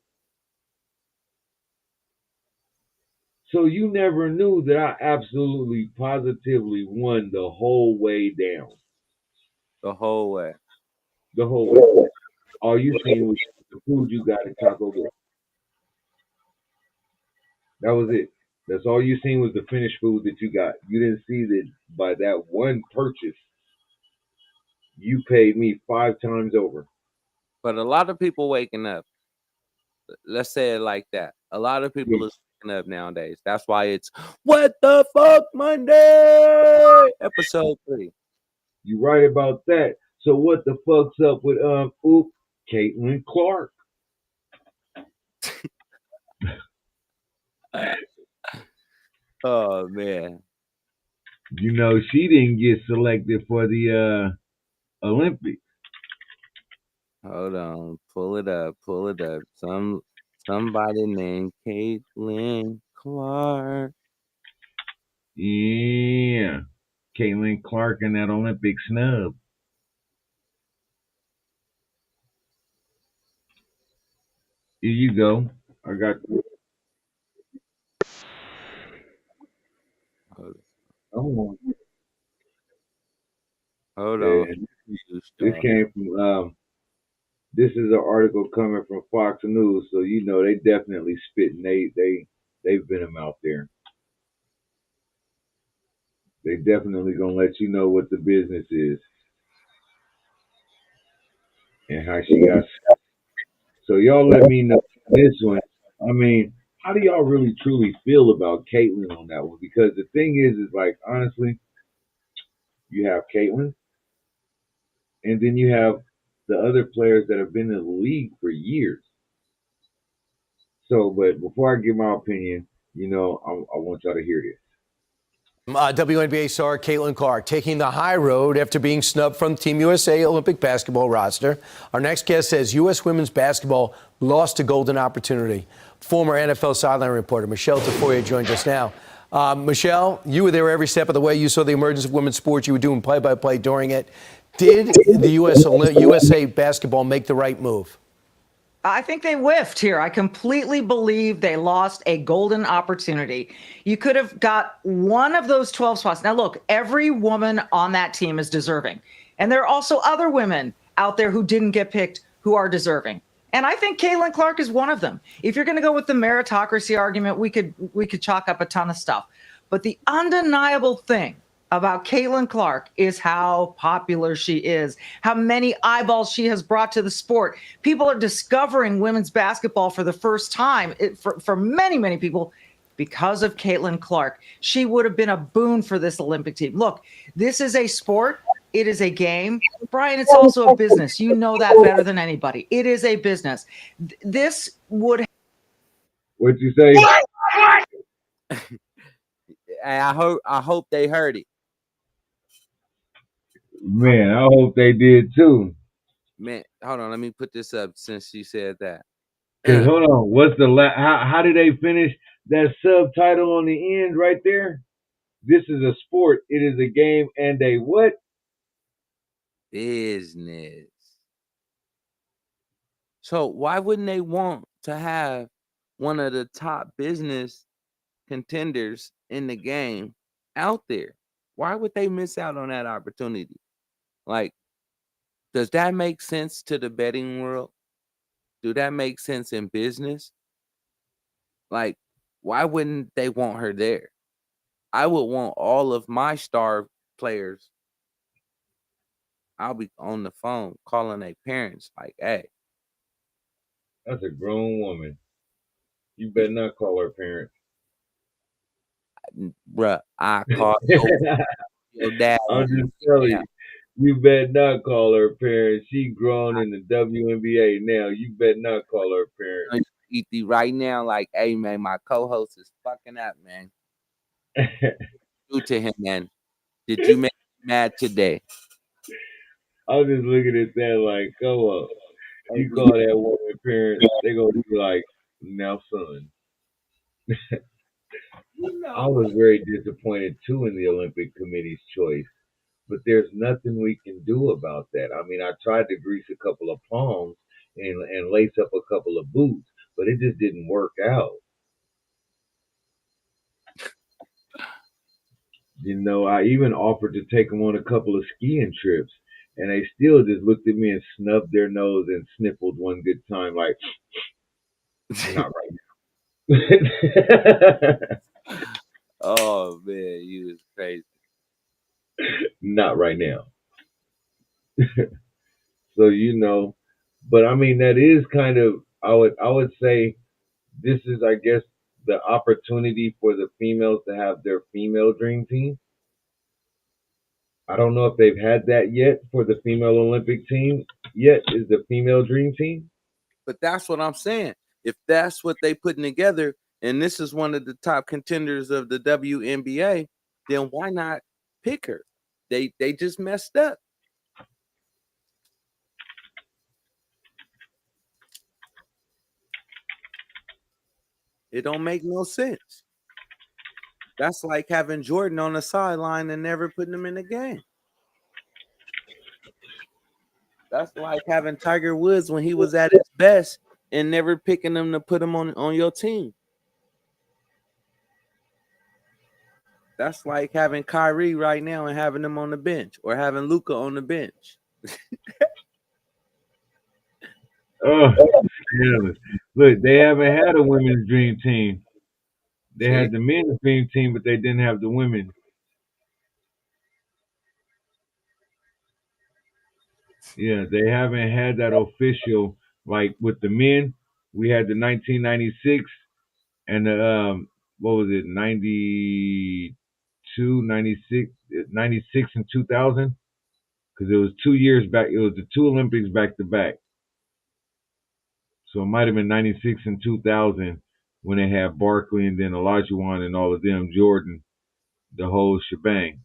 So you never knew that I absolutely positively won the whole way down. The whole way. The whole way. All you seen was the food you got at Taco Bell. That was it. That's all you seen was the finished food that you got. You didn't see that by that one purchase, you paid me 5 times over. But a lot of people waking up. Let's say it like that. A lot of people Yeah, is waking up nowadays. That's why it's What the Fuck Monday, episode 3. you right about that. So what the fuck's up with Caitlin Clark? Oh man. She didn't get selected for the Olympics. Hold on. Pull it up. Pull it up. Somebody named Caitlin Clark. Yeah. Caitlin Clark and that Olympic snub. Here you go. I got Hold oh, on. and You this star. came from this is an article coming from Fox News, so they definitely spitting. They've been them out there. They definitely gonna let you know what the business is and how she got. So y'all let me know this one. I mean, how do y'all really truly feel about Caitlyn on that one? Because the thing is like honestly, you have Caitlyn, and then you have the other players that have been in the league for years. So, but before I give my opinion, I want y'all to hear this. WNBA star Caitlin Clark taking the high road after being snubbed from Team USA Olympic basketball roster. Our next guest says U.S. women's basketball lost a golden opportunity. Former NFL sideline reporter Michelle Tafoya joins us now. Michelle, you were there every step of the way. You saw the emergence of women's sports. You were doing play-by-play during it. Did the USA basketball make the right move? I think they whiffed here. I completely believe they lost a golden opportunity. You could have got one of those 12 spots. Now, look, every woman on that team is deserving. And there are also other women out there who didn't get picked who are deserving. And I think Caitlin Clark is one of them. If you're going to go with the meritocracy argument, we could chalk up a ton of stuff. But the undeniable thing about Caitlin Clark is how popular she is, how many eyeballs she has brought to the sport. People are discovering women's basketball for the first time for many, many people because of Caitlin Clark. She would have been a boon for this Olympic team. Look, this is a sport. It is a game. Brian, it's also a business. You know that better than anybody. It is a business. This would. What'd you say? I hope they heard it. Man, I hope they did too. Man, hold on. Let me put this up since she said that. Cause hold on, what's the how did they finish that subtitle on the end right there? This is a sport. It is a game and a what? Business. So why wouldn't they want to have one of the top business contenders in the game out there? Why would they miss out on that opportunity? Like, does that make sense to the betting world? Do that make sense in business? Like, why wouldn't they want her there? I would want all of my star players. I'll be on the phone calling their parents like, hey. That's a grown woman. You better not call her parents. Bruh, I call your dad. I'm just telling you. You better not call her parents. She grown in the WNBA now. You better not call her parents. ET right now, like, hey man, my co-host is fucking up, man. Do to him, man. Did you make me mad today? I was just looking at that like, come on. You call that woman parents, they gonna be like, now son. I was very disappointed too in the Olympic Committee's choice. But there's nothing we can do about that. I mean, I tried to grease a couple of palms and lace up a couple of boots, but it just didn't work out. I even offered to take them on a couple of skiing trips, and they still just looked at me and snubbed their nose and sniffled one good time, like, not right now. Oh man, you was crazy. Not right now. So but I mean that is kind of I would say this is I guess the opportunity for the females to have their female dream team. I don't know if they've had that yet for the female Olympic team yet, is the female dream team. But that's what I'm saying. If that's what they putting together, and this is one of the top contenders of the WNBA, then why not pick her? They just messed up. It don't make no sense. That's like having Jordan on the sideline and never putting him in the game. That's like having Tiger Woods when he was at his best and never picking him to put him on your team. That's like having Kyrie right now and having him on the bench, or having Luka on the bench. Oh, yeah. Look, they haven't had a women's dream team. They had the men's dream team, but they didn't have the women. Yeah, they haven't had that official, like with the men. We had the 1996 and the what was it, 92, 96, 96 and 2000, because it was 2 years back. It was the two Olympics back to back. So it might have been 96 and 2000 when they had Barkley and then Olajuwon and all of them, Jordan, the whole shebang.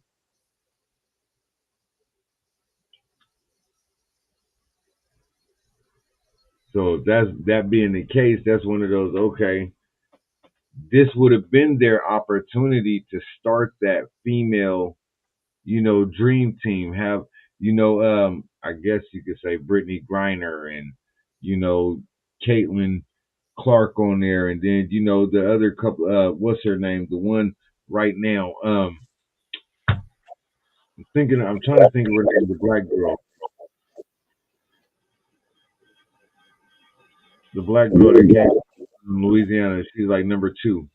So that being the case, that's one of those, okay, this would have been their opportunity to start that female, dream team. Have, I guess you could say Brittany Griner and, Caitlin Clark on there, and then, the other couple, what's her name? The one right now, I'm trying to think of her name, the black girl. The black girl that came from Louisiana, she's like number 2.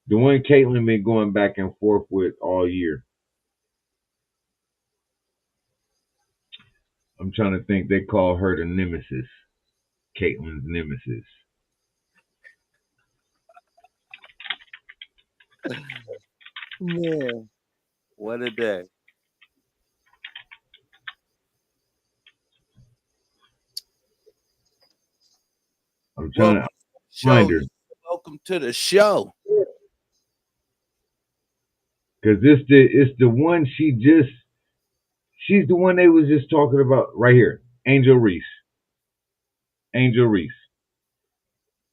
The one Caitlin been going back and forth with all year. I'm trying to think. They call her the nemesis. Caitlin's nemesis. Man, what a day. I'm trying to Show. find her. Welcome to the show. Cause it's the one she's the one they was just talking about right here. Angel Reese. Angel Reese.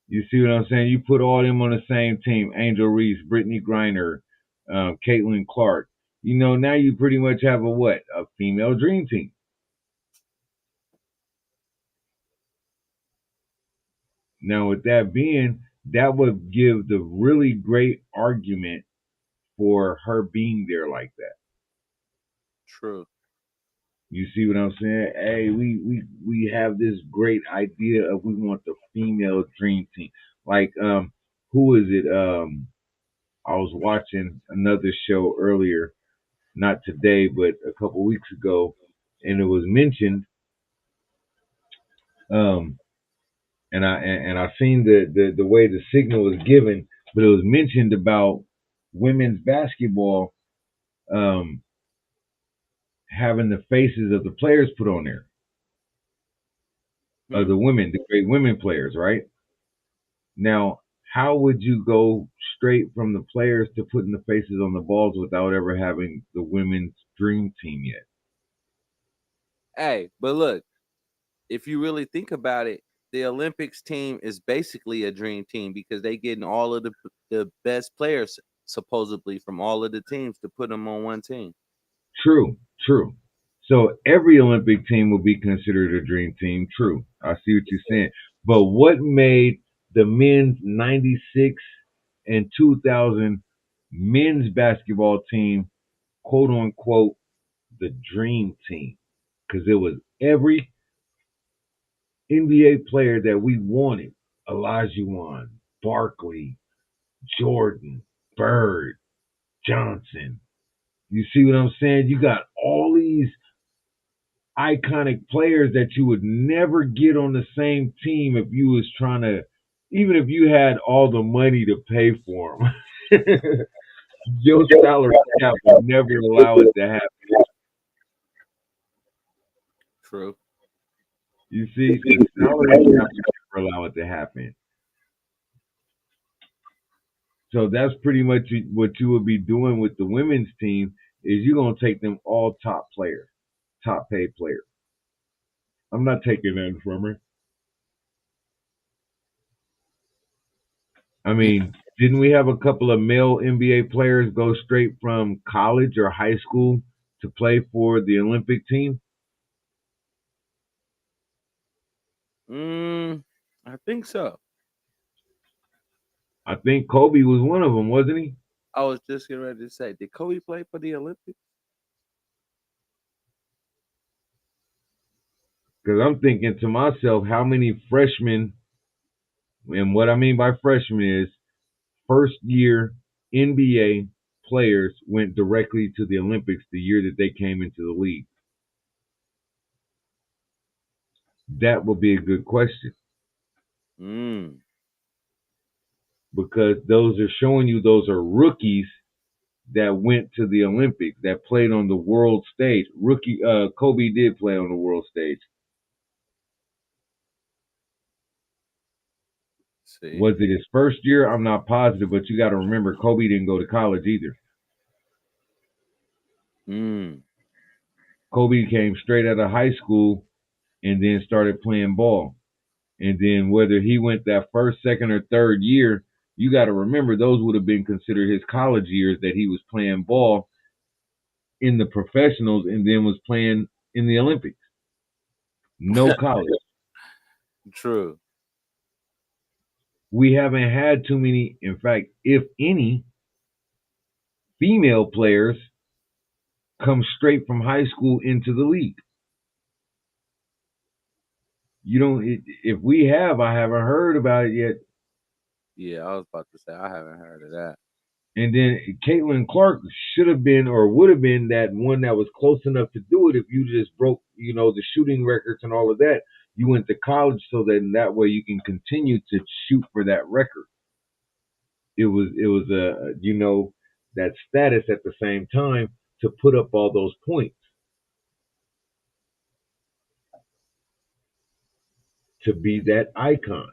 You see what I'm saying? You put all them on the same team. Angel Reese, Brittany Griner, Caitlin Clark. Now you pretty much have a female dream team. Now, with that being, that would give the really great argument for her being there like that. True. You see what I'm saying? Hey, we have this great idea of we want the female dream team. Like, who is it? I was watching another show earlier, not today, but a couple weeks ago, and it was mentioned. And I seen the way the signal was given, but it was mentioned about women's basketball having the faces of the players put on there, of the women, the great women players, right? Now, how would you go straight from the players to putting the faces on the balls without ever having the women's dream team yet? Hey, but look, if you really think about it, the Olympics team is basically a dream team because they getting all of the best players supposedly from all of the teams to put them on one team. True. So every Olympic team will be considered a dream team. True. I see what you're saying. But what made the men's 96 and 2000 men's basketball team, quote unquote, the dream team? Because it was every NBA player that we wanted. Olajuwon, Barkley, Jordan, Bird, Johnson. You see what I'm saying? You got all these iconic players that you would never get on the same team if you was trying to, even if you had all the money to pay for them. Your salary cap would never allow it to happen. True. You see, the salary cap would never allow it to happen. So that's pretty much what you would be doing with the women's team is you're going to take them all top players, top paid players. I'm not taking that from her. I mean, didn't we have a couple of male NBA players go straight from college or high school to play for the Olympic team? I think so. I think Kobe was one of them, wasn't he? I was just getting ready to say, did Kobe play for the Olympics? Because I'm thinking to myself, how many freshmen, and what I mean by freshmen is first year NBA players went directly to the Olympics the year that they came into the league. That would be a good question. Because those are showing you those are rookies that went to the Olympics, that played on the world stage. Kobe did play on the world stage. See. Was it his first year? I'm not positive, but you got to remember Kobe didn't go to college either. Kobe came straight out of high school and then started playing ball. And then whether he went that first, second, or third year, you got to remember those would have been considered his college years that he was playing ball in the professionals and then was playing in the Olympics. No college. True. We haven't had too many, in fact, if any, female players come straight from high school into the league. You don't. If we have, I haven't heard about it yet. Yeah, I was about to say I haven't heard of that. And then Caitlin Clark should have been or would have been that one that was close enough to do it if you just broke, the shooting records and all of that. You went to college so that way you can continue to shoot for that record. It was that status at the same time to put up all those points. To be that icon.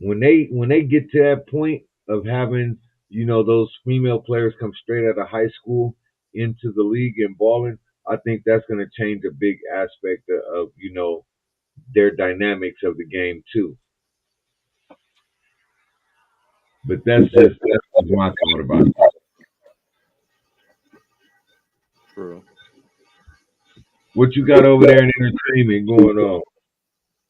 When they get to that point of having, those female players come straight out of high school into the league and balling, I think that's going to change a big aspect of their dynamics of the game too. But that's my thought about it. True. What you got over there in entertainment going on?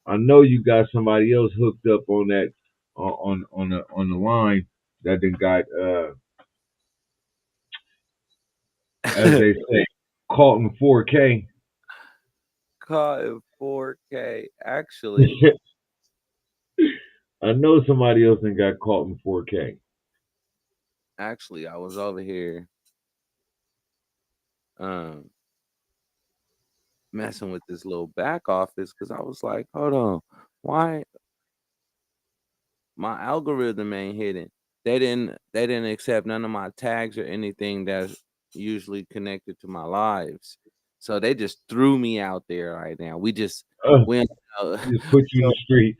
I know you got somebody else hooked up on that on the line that then got as they say, caught in 4K. Caught in 4K. Actually, I know somebody else then got caught in 4K. Actually, I was over here messing with this little back office because I was like, hold on, why my algorithm ain't hitting? They didn't accept none of my tags or anything that's usually connected to my lives. So they just threw me out there right now. We just went just put you in the streets.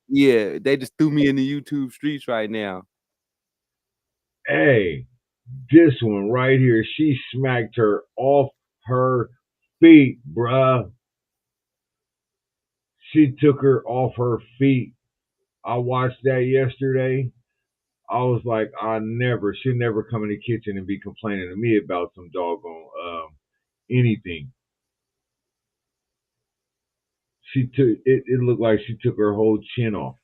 Yeah, they just threw me in the YouTube streets right now. Hey, this one right here, she smacked her off her feet, bruh. She took her off her feet. I watched that yesterday. I was like, she'll never come in the kitchen and be complaining to me about some doggone anything. She took it. It looked like she took her whole chin off.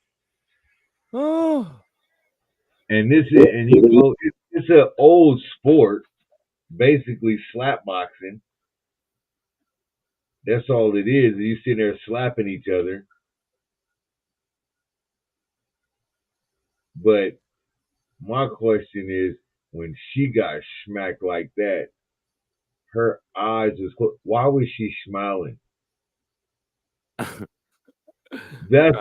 Oh. And it's an old sport, basically slap boxing. That's all it is. You sitting there slapping each other. But my question is, when she got smacked like that, her eyes was closed. Why was she smiling? That's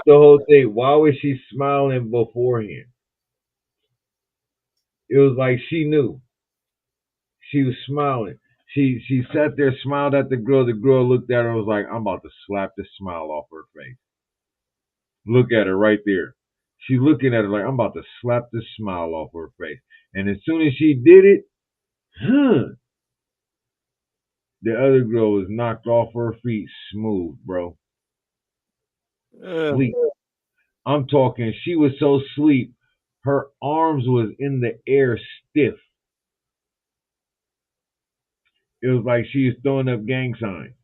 the whole thing. Why was she smiling beforehand? It was like she knew. She was smiling. She sat there, smiled at the girl. The girl looked at her and was like, I'm about to slap the smile off her face. Look at her right there. She's looking at her like, I'm about to slap the smile off her face. And as soon as she did it, the other girl was knocked off her feet smooth, bro. Sleep. I'm talking, she was so sleep, her arms was in the air stiff. It was like she was throwing up gang signs.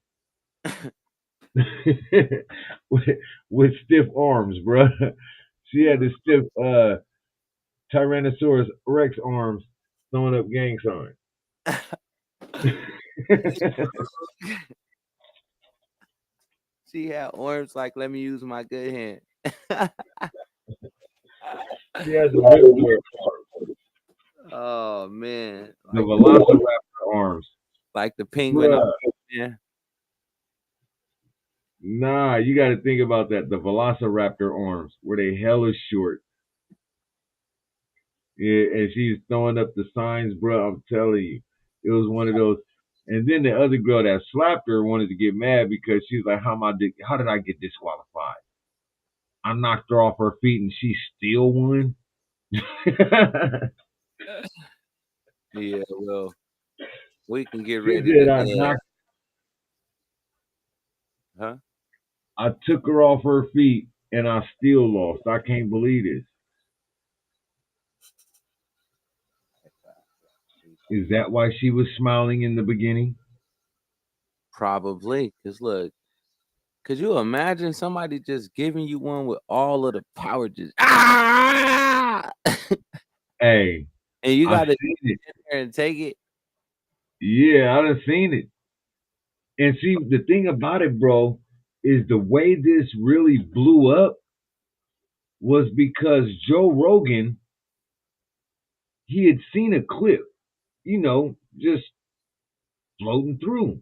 with stiff arms, bro. She had the stiff Tyrannosaurus Rex arms throwing up gang signs. She had arms like, let me use my good hand. She had the whipboard arms. Oh man, The Velociraptor arms, like the penguin. Yeah. Nah, you got to think about that. The Velociraptor arms were they hella short. Yeah, and she's throwing up the signs, bro. I'm telling you, it was one of those. And then the other girl that slapped her wanted to get mad because she was like, how did I get disqualified? I knocked her off her feet and she still won. Yeah, well, we can get She ready said I to knocked. huh? I took her off her feet and I still lost. I can't believe this. Is that why she was smiling in the beginning? Probably, because look, could you imagine somebody just giving you one with all of the power just Hey, and you I gotta seen it. sit there and take it? Yeah, I done seen it. And see, the thing about it, bro, is the way this really blew up was because Joe Rogan, he had seen a clip, just floating through.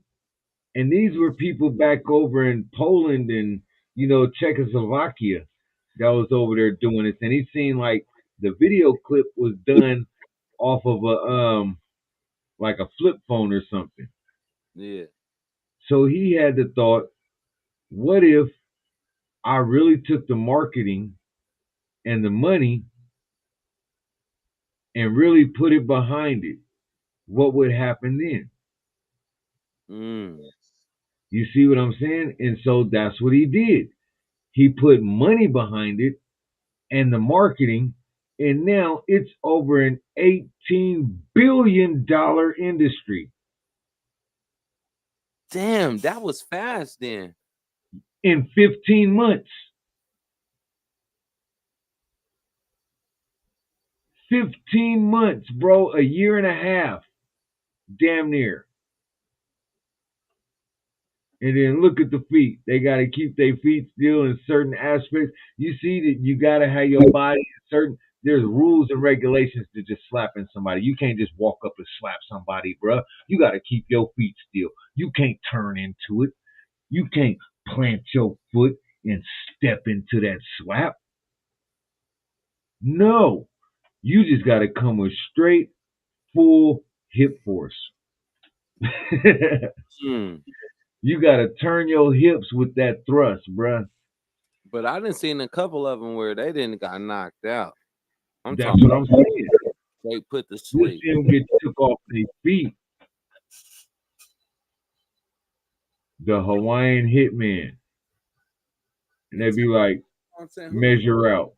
And these were people back over in Poland and, Czechoslovakia that was over there doing this. And he seen like the video clip was done off of like a flip phone or something. Yeah. So he had the thought, what if I really took the marketing and the money and really put it behind it? What would happen then? You see what I'm saying? And so that's what he did. He put money behind it and the marketing, and now it's over an $18 billion industry Damn, that was fast then. in 15 months. 15 months, bro, a year and a half, damn near. And then look at the feet. They got to keep their feet still in certain aspects. You see that you got to have your body in certain. There's rules and regulations to just slapping somebody. You can't just walk up and slap somebody, bro. You got to keep your feet still. You can't turn into it. You can't plant your foot and step into that slap. No, you just got to come with straight, full hip force. You got to turn your hips with that thrust, bruh. But I done seen a couple of them where they didn't got knocked out. That's what I'm saying. They put to You sleep. see them get took off their feet. The Hawaiian Hitman. And they be like, measure out.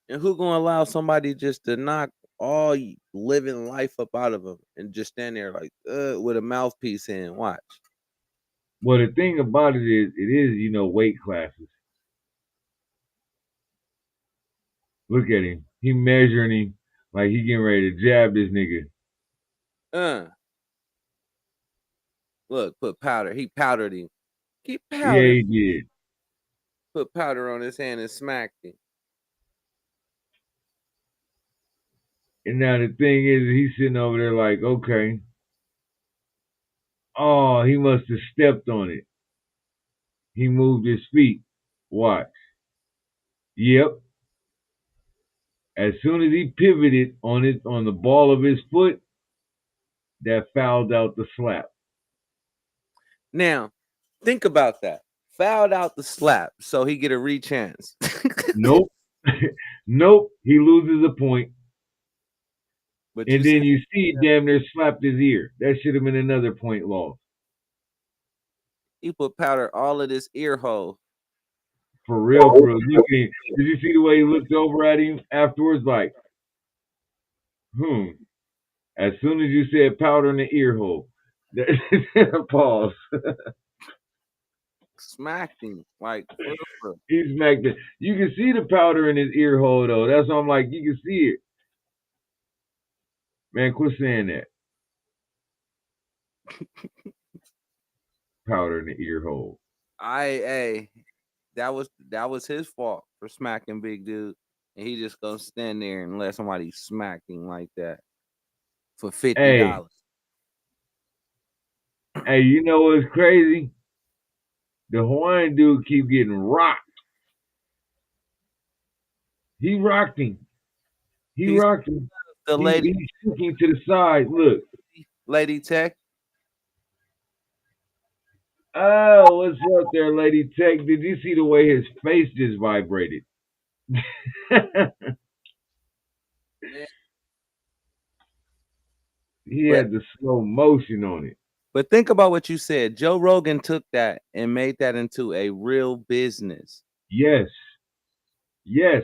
And who gonna allow somebody just to knock all living life up out of them and just stand there like with a mouthpiece in? Watch. Well, the thing about it is, weight classes. Look at him. He measuring him like he getting ready to jab this nigga. Look, put powder. He powdered him. Keep powder. Yeah, he did. Put powder on his hand and smacked him. And now the thing is, he's sitting over there like, okay. Oh, he must have stepped on it. He moved his feet. Watch. Yep. As soon as he pivoted on the ball of his foot, that fouled out the slap. Now, think about that. Fouled out the slap, so he get a re-chance. Nope. Nope. He loses a point. But and then you see damn near slapped his ear. That should have been another point loss. He put powder all of this ear hole. For real, for real. Did you see the way he looked over at him afterwards? Like, As soon as you said powder in the ear hole, pause. Smacked him like he smacked it. You can see the powder in his ear hole though. That's why I'm like, you can see it. Man, quit saying that. Powder in the ear hole. That was his fault for smacking big dude, and he just gonna stand there and let somebody smack him like that for $50. Hey, you know what's crazy? The Hawaiian dude keep getting rocked. He rocked him. He rocked him. The lady, He's shooking to the side. Look. Lady Tech. Oh, what's up there, Lady Tech? Did you see the way his face just vibrated? He had the slow motion on it. But think about what you said. Joe Rogan took that and made that into a real business. Yes. Yes.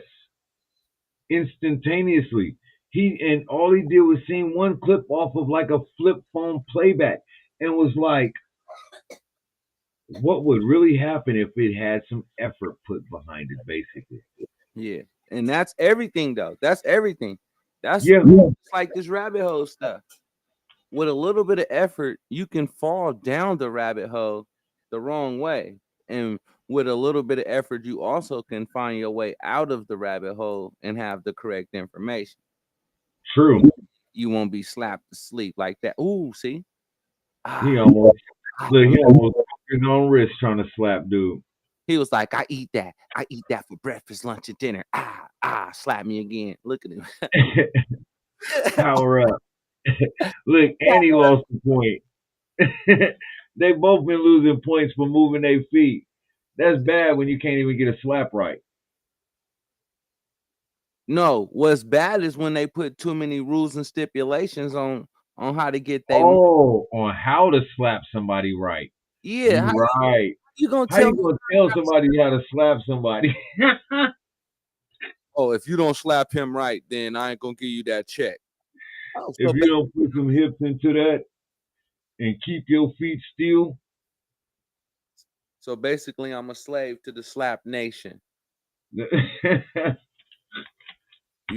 Instantaneously. And all he did was sing one clip off of like a flip phone playback and was like, what would really happen if it had some effort put behind it, basically. Yeah. And that's everything though. That's everything. That's like this rabbit hole stuff. With a little bit of effort, you can fall down the rabbit hole the wrong way. And with a little bit of effort, you also can find your way out of the rabbit hole and have the correct information. True. You won't be slapped to sleep like that. Ooh, see? He almost broke his own wrist trying to slap dude. He was like, I eat that for breakfast, lunch, and dinner. Slap me again. Look at him. Power up. Look, and he lost the point. They both been losing points for moving their feet. That's bad when you can't even get a slap right. No, what's bad is when they put too many rules and stipulations on how to get on how to slap somebody right. Yeah, right. You gonna how you gonna tell somebody how to slap somebody? Oh, if you don't slap him right, then I ain't gonna give you that check. If you don't put some hips into that and keep your feet still. So basically, I'm a slave to the slap nation. You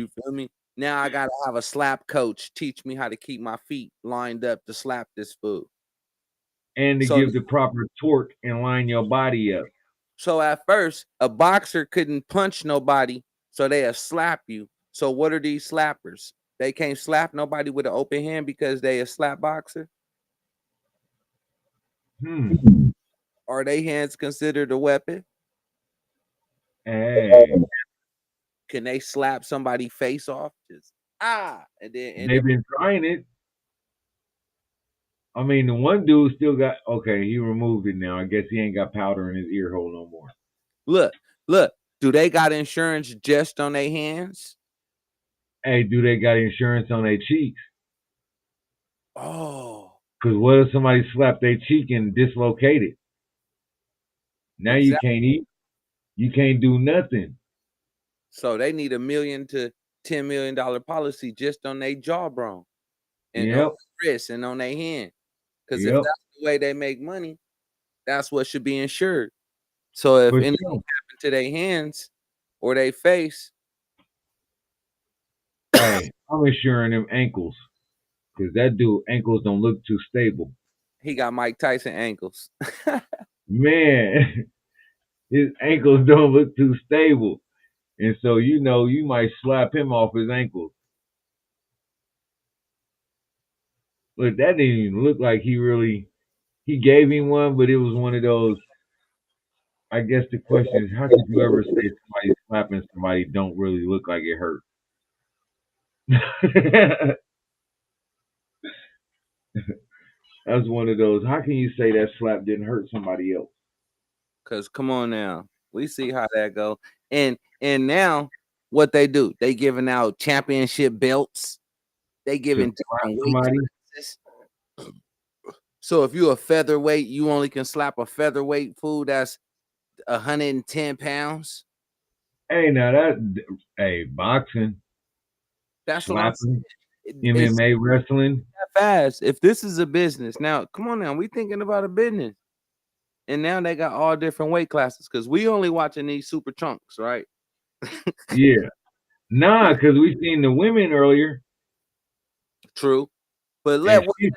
feel me? Now I gotta have a slap coach teach me how to keep my feet lined up to slap this fool. And to give the proper torque and line your body up. So at first, a boxer couldn't punch nobody, so they'll slap you. So what are these slappers? They can't slap nobody with an open hand because they a slap boxer? Are they hands considered a weapon? Hey. Can they slap somebody face off? Just and then they've been trying it. I mean, the one dude still got he removed it now. I guess he ain't got powder in his ear hole no more. Look. Do they got insurance just on their hands? Hey, do they got insurance on their cheeks? Oh. Because what if somebody slapped their cheek and dislocate it? Now you can't eat. You can't do nothing. So they need $1 million to $10 million policy just on their jawbone and on their wrist and on their hand. Because if that's the way they make money, that's what should be insured. So if anything happened to their hands or their face, hey, I'm insuring them ankles because that dude ankles don't look too stable. He got Mike Tyson ankles. Man, his ankles don't look too stable. And so, you might slap him off his ankles. Look, that didn't even look like he gave him one, but it was one of those. I guess the question is, how could you ever say somebody slapping somebody don't really look like it hurt? That's one of those. How can you say that slap didn't hurt somebody else? Because come on now. We see how that go. And now what they do, they giving out championship belts. They giving different weight classes. So if you're a featherweight, you only can slap a featherweight fool that's 110 pounds. Hey, now boxing. That's slapping, MMA wrestling. Fast. If this is a business, now come on now, we thinking about a business. And now they got all different weight classes because we only watching these super chunks, right? Yeah. Nah, because we seen the women earlier. True. But she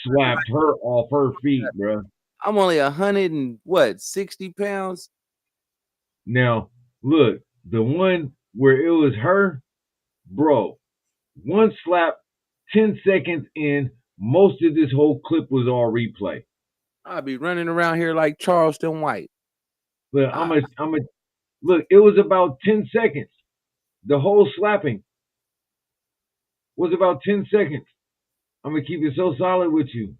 slapped her off her feet, bro. I'm only 160 pounds. Now, look, the one where it was her, bro, one slap, 10 seconds in, most of this whole clip was all replay. I'll be running around here like Charleston White. Look, look, it was about 10 seconds. The whole slapping was about 10 seconds. I'm gonna keep it so solid with you.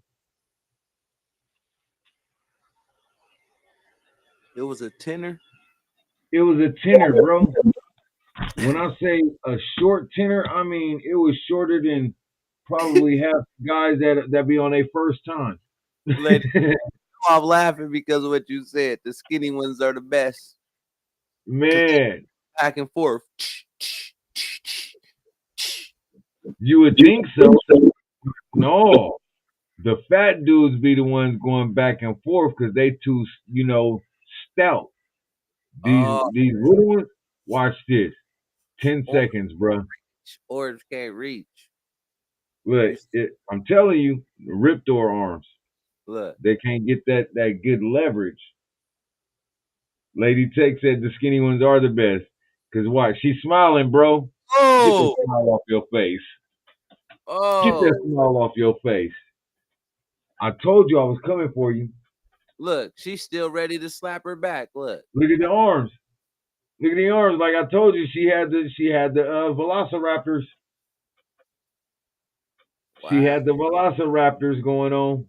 It was a tenor. It was a tenor, bro. When I say a short tenor, I mean it was shorter than probably half guys that be on their first time. I'm laughing because of what you said. The skinny ones are the best. Man, back and forth. You would think so. No, the fat dudes be the ones going back and forth because they too, stout. These little ones, watch this. 10 seconds, bro. Orbs can't reach. Look, I'm telling you, the Riptor arms. Look, they can't get that good leverage. Lady Tech said the skinny ones are the best. Cause why? She's smiling, bro. Get that smile off your face. Get that smile off your face. I told you I was coming for you. Look, she's still ready to slap her back. Look at the arms. Look at the arms. Like I told you, she had the Velociraptors. Wow. She had the Velociraptors going on.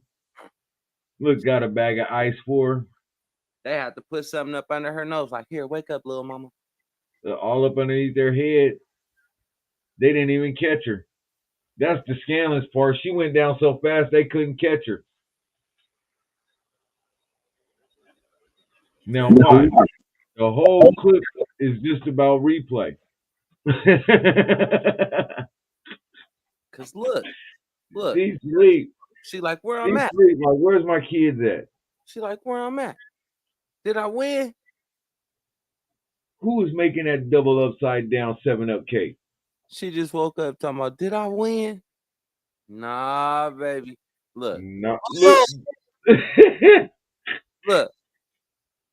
Look, got a bag of ice for her. They had to put something up under her nose, like, here, wake up, little mama. All up underneath their head. They didn't even catch her. That's the scandalous part. She went down so fast they couldn't catch her. Now watch. The whole clip is just about replay. Cause look. She sleep. She like, where I'm at. Sleep. Like, where's my kids at? She like, where I'm at. Did I win? Who is making that double upside down 7-Up cake? She just woke up talking about, did I win? Nah, baby. Look. No. Look.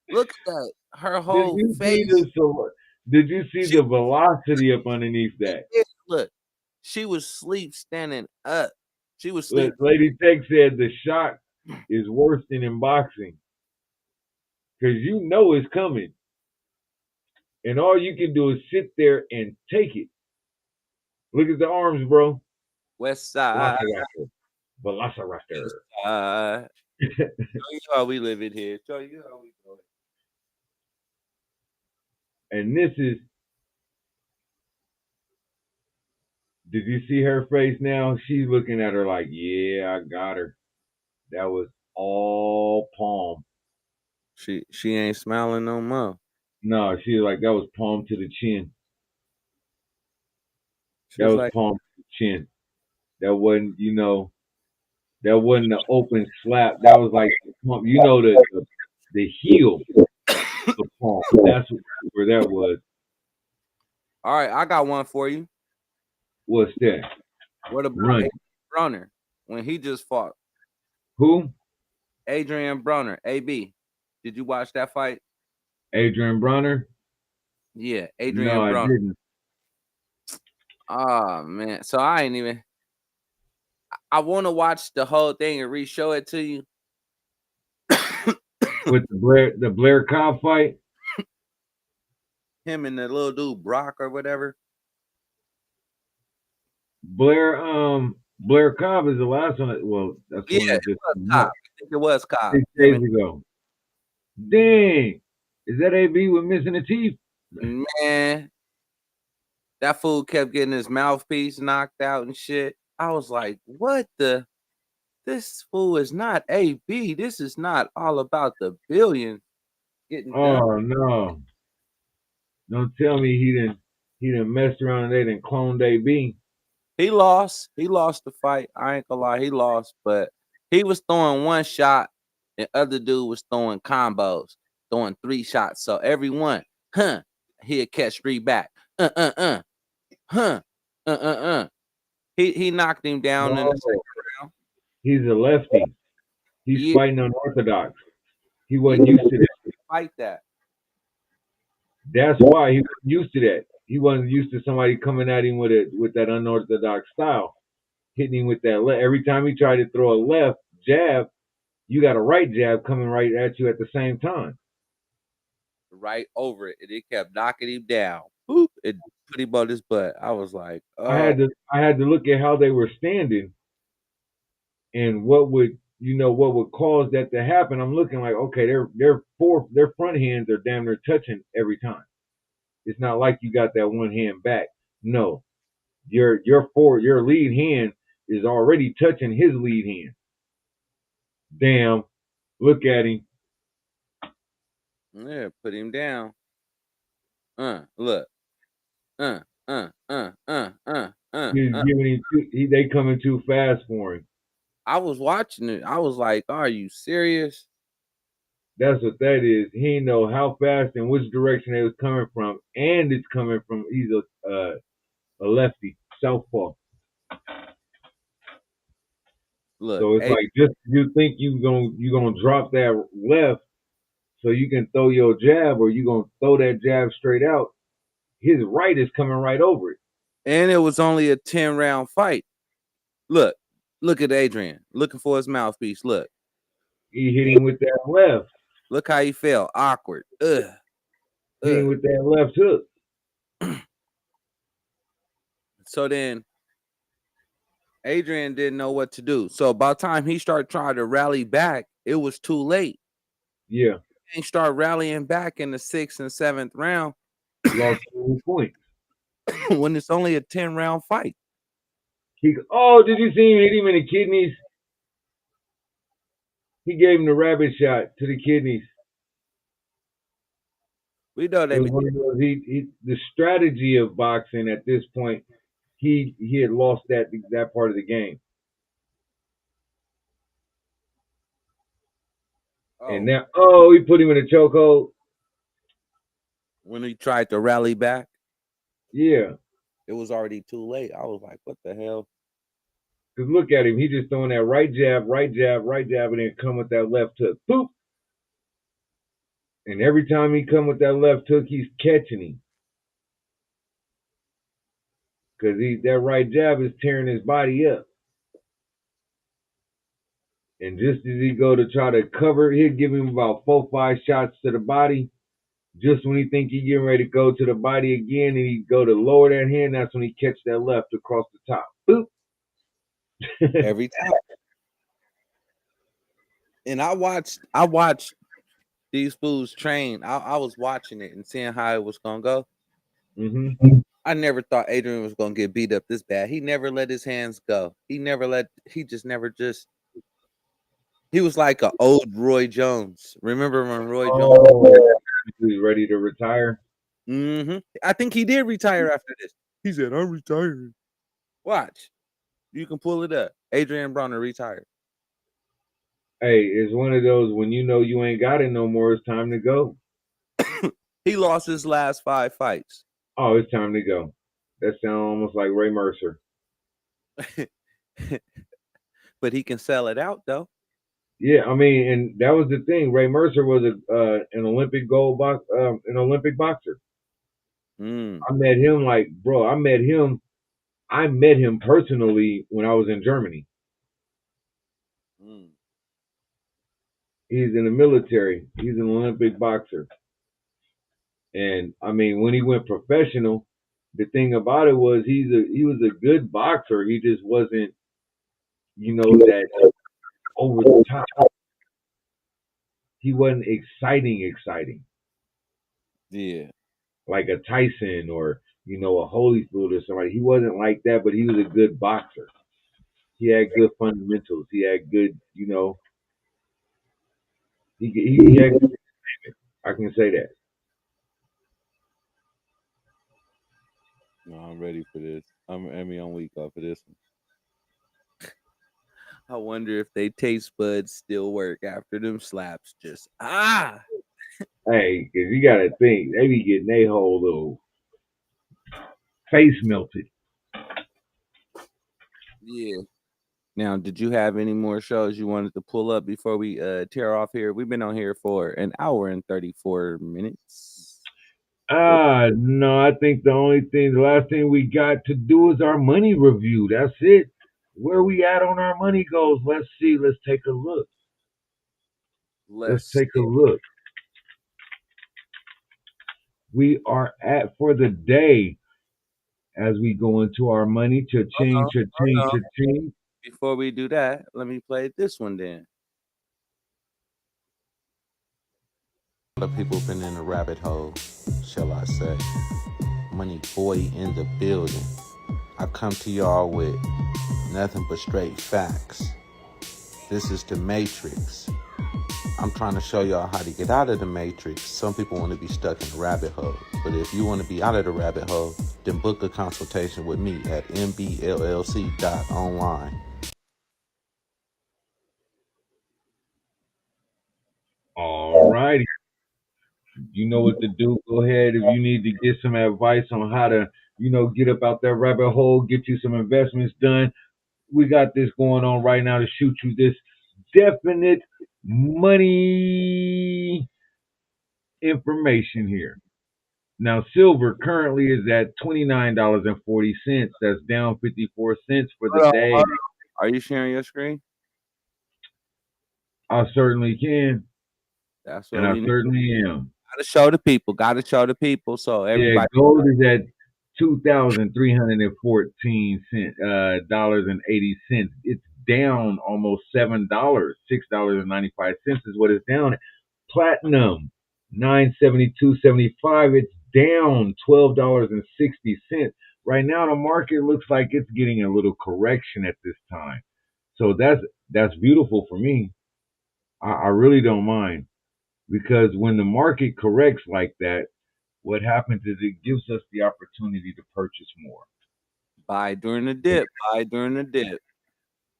Look at that. Her whole face. Did you see the velocity up underneath that? Look. She was asleep standing up. She was sleep. Lady Tech said the shock is worse than in boxing. Because you know it's coming. And all you can do is sit there and take it. Look at the arms, bro. West Side. Velociraptor. Show you how we live it here. Show you how we do it. And this is. Did you see her face now? She's looking at her like, yeah, I got her. That was all palm. She ain't smiling no more. No, she was like, that was palm to the chin. That was like, palm to the chin. That wasn't, that wasn't an open slap. That was like, the heel of palm. That's where that was. All right, I got one for you. What's that? What about Adrian Broner when he just fought? Who? Adrian Broner, AB. Did you watch that fight? Adrian Broner? Yeah, Adrian Broner. I didn't. Oh man, so I ain't even. I want to watch the whole thing and re-show it to you. With the Blair Cobb fight? Him and the little dude Brock or whatever. Blair Cobb is the last one. Well, that's one. Yeah, it was Cobb. I think it was Cobb. 6 days ago. Dang, is that AB with missing a teeth? Man, that fool kept getting his mouthpiece knocked out and shit. I was like, what the? This fool is not AB. This is not all about the billion. No. Don't tell me he done messed around and they done cloned AB. He lost. He lost the fight. I ain't gonna lie, he lost, but he was throwing one shot and other dude was throwing combos, throwing 3 shots. So every one, he'll catch 3 back. He knocked him down in the second round. He's a lefty. He's fighting unorthodox. He wasn't used to that. Fight that. That's why he wasn't used to that. He wasn't used to somebody coming at him with that unorthodox style, hitting him with that left. Every time he tried to throw a left jab, you got a right jab coming right at you at the same time. Right over it, and it kept knocking him down. Boop, it put him on his butt. I was like, I had to look at how they were standing and what would cause that to happen. I'm looking like, okay, their front hands are damn near touching every time. It's not like you got that one hand back. No, your lead hand is already touching his lead hand. Damn, look at him. Yeah, put him down. Look. He's giving him they coming too fast for him. I was watching it. I was like, are you serious? That's what that is. He didn't know how fast and which direction it was coming from, and it's coming from he's a lefty, southpaw. Look, so it's like just you think you gonna drop that left so you can throw your jab, or you gonna throw that jab straight out. His right is coming right over it. And it was only a 10-round fight. Look at Adrian looking for his mouthpiece. Look, he hit him with that left. Look how he fell, awkward. Hit him with that left hook. So then Adrian didn't know what to do. So by the time he started trying to rally back, it was too late. Yeah. He started rallying back in the 6th and 7th round. Lost 2 points. When it's only a 10-round fight. Did you see him hit him in the kidneys? He gave him the rabbit shot to the kidneys. We know they the strategy of boxing at this point, he had lost that part of the game. And now, he put him in a chokehold. When he tried to rally back? Yeah. It was already too late. I was like, what the hell? Because look at him. He just throwing that right jab, and then come with that left hook. Boop! And every time he come with that left hook, he's catching him. Because that right jab is tearing his body up. And just as he go to try to cover, he'll give him about 4 or 5 shots to the body. Just when he think he getting ready to go to the body again, and he go to lower that hand, that's when he catch that left across the top. Boop. Every time. And I watched these fools train. I was watching it and seeing how it was gonna go. Mm-hmm. I never thought Adrian was gonna get beat up this bad. He never let his hands go. He was like an old Roy Jones. Remember when Roy Jones he was ready to retire? Mm-hmm. I think he did retire after this. He said, I'm retiring. Watch. You can pull it up. Adrian Bronner retired. Hey, it's one of those when you know you ain't got it no more, it's time to go. He lost his last 5 fights. Oh, it's time to go. That sounds almost like Ray Mercer. But he can sell it out, though. Yeah, I mean, and that was the thing. Ray Mercer was an Olympic boxer. I met him I met him personally when I was in Germany. He's in the military. He's an Olympic boxer. And I mean, when he went professional, the thing about it was he was a good boxer. He just wasn't, that over the top. He wasn't exciting. Yeah. Like a Tyson or, a Holyfield or somebody. He wasn't like that, but he was a good boxer. He had good fundamentals. He had good, he had good, I can say that. No, I'm ready for this. I'm weak off of this one. I wonder if they taste buds still work after them slaps. Just Hey, because you got to think they be getting their whole little face melted. Yeah. Now, did you have any more shows you wanted to pull up before we tear off here? We've been on here for an hour and 34 minutes. No, I think the last thing we got to do is our money review. That's it. Where we at on our money goals? Let's see. Let's take a look. Let's Let's take a look. We are at for the day as we go into our money cha-ching, cha-ching, hold on. cha-ching. Before we do that, let me play this one then. A lot of people been in a rabbit hole, shall I say. Money boy in the building. I come to y'all with nothing but straight facts. This is the Matrix. I'm trying to show y'all how to get out of the Matrix. Some people want to be stuck in the rabbit hole. But if you want to be out of the rabbit hole, then book a consultation with me at mbllc.online. All righty. You know what to do. Go ahead if you need to get some advice on how to, get up out that rabbit hole, get you some investments done. We got this going on right now to shoot you this definite money information here. Now, silver currently is at $29.40. That's down 54 cents for the Hold on, day. hold on. Are you sharing your screen? I certainly can, That's and what I we need. certainly am. Gotta show the people. Gotta show the people. So Yeah, everybody. gold is at $2,314 dollars and 80 cents. It's down almost $7. $6.95 is what it's down. Platinum $972.75. It's down $12.60. Right now, the market looks like it's getting a little correction at this time. So that's beautiful for me. I really don't mind, because when the market corrects like that, what happens is it gives us the opportunity to purchase more. Buy during the dip. Buy during the dip.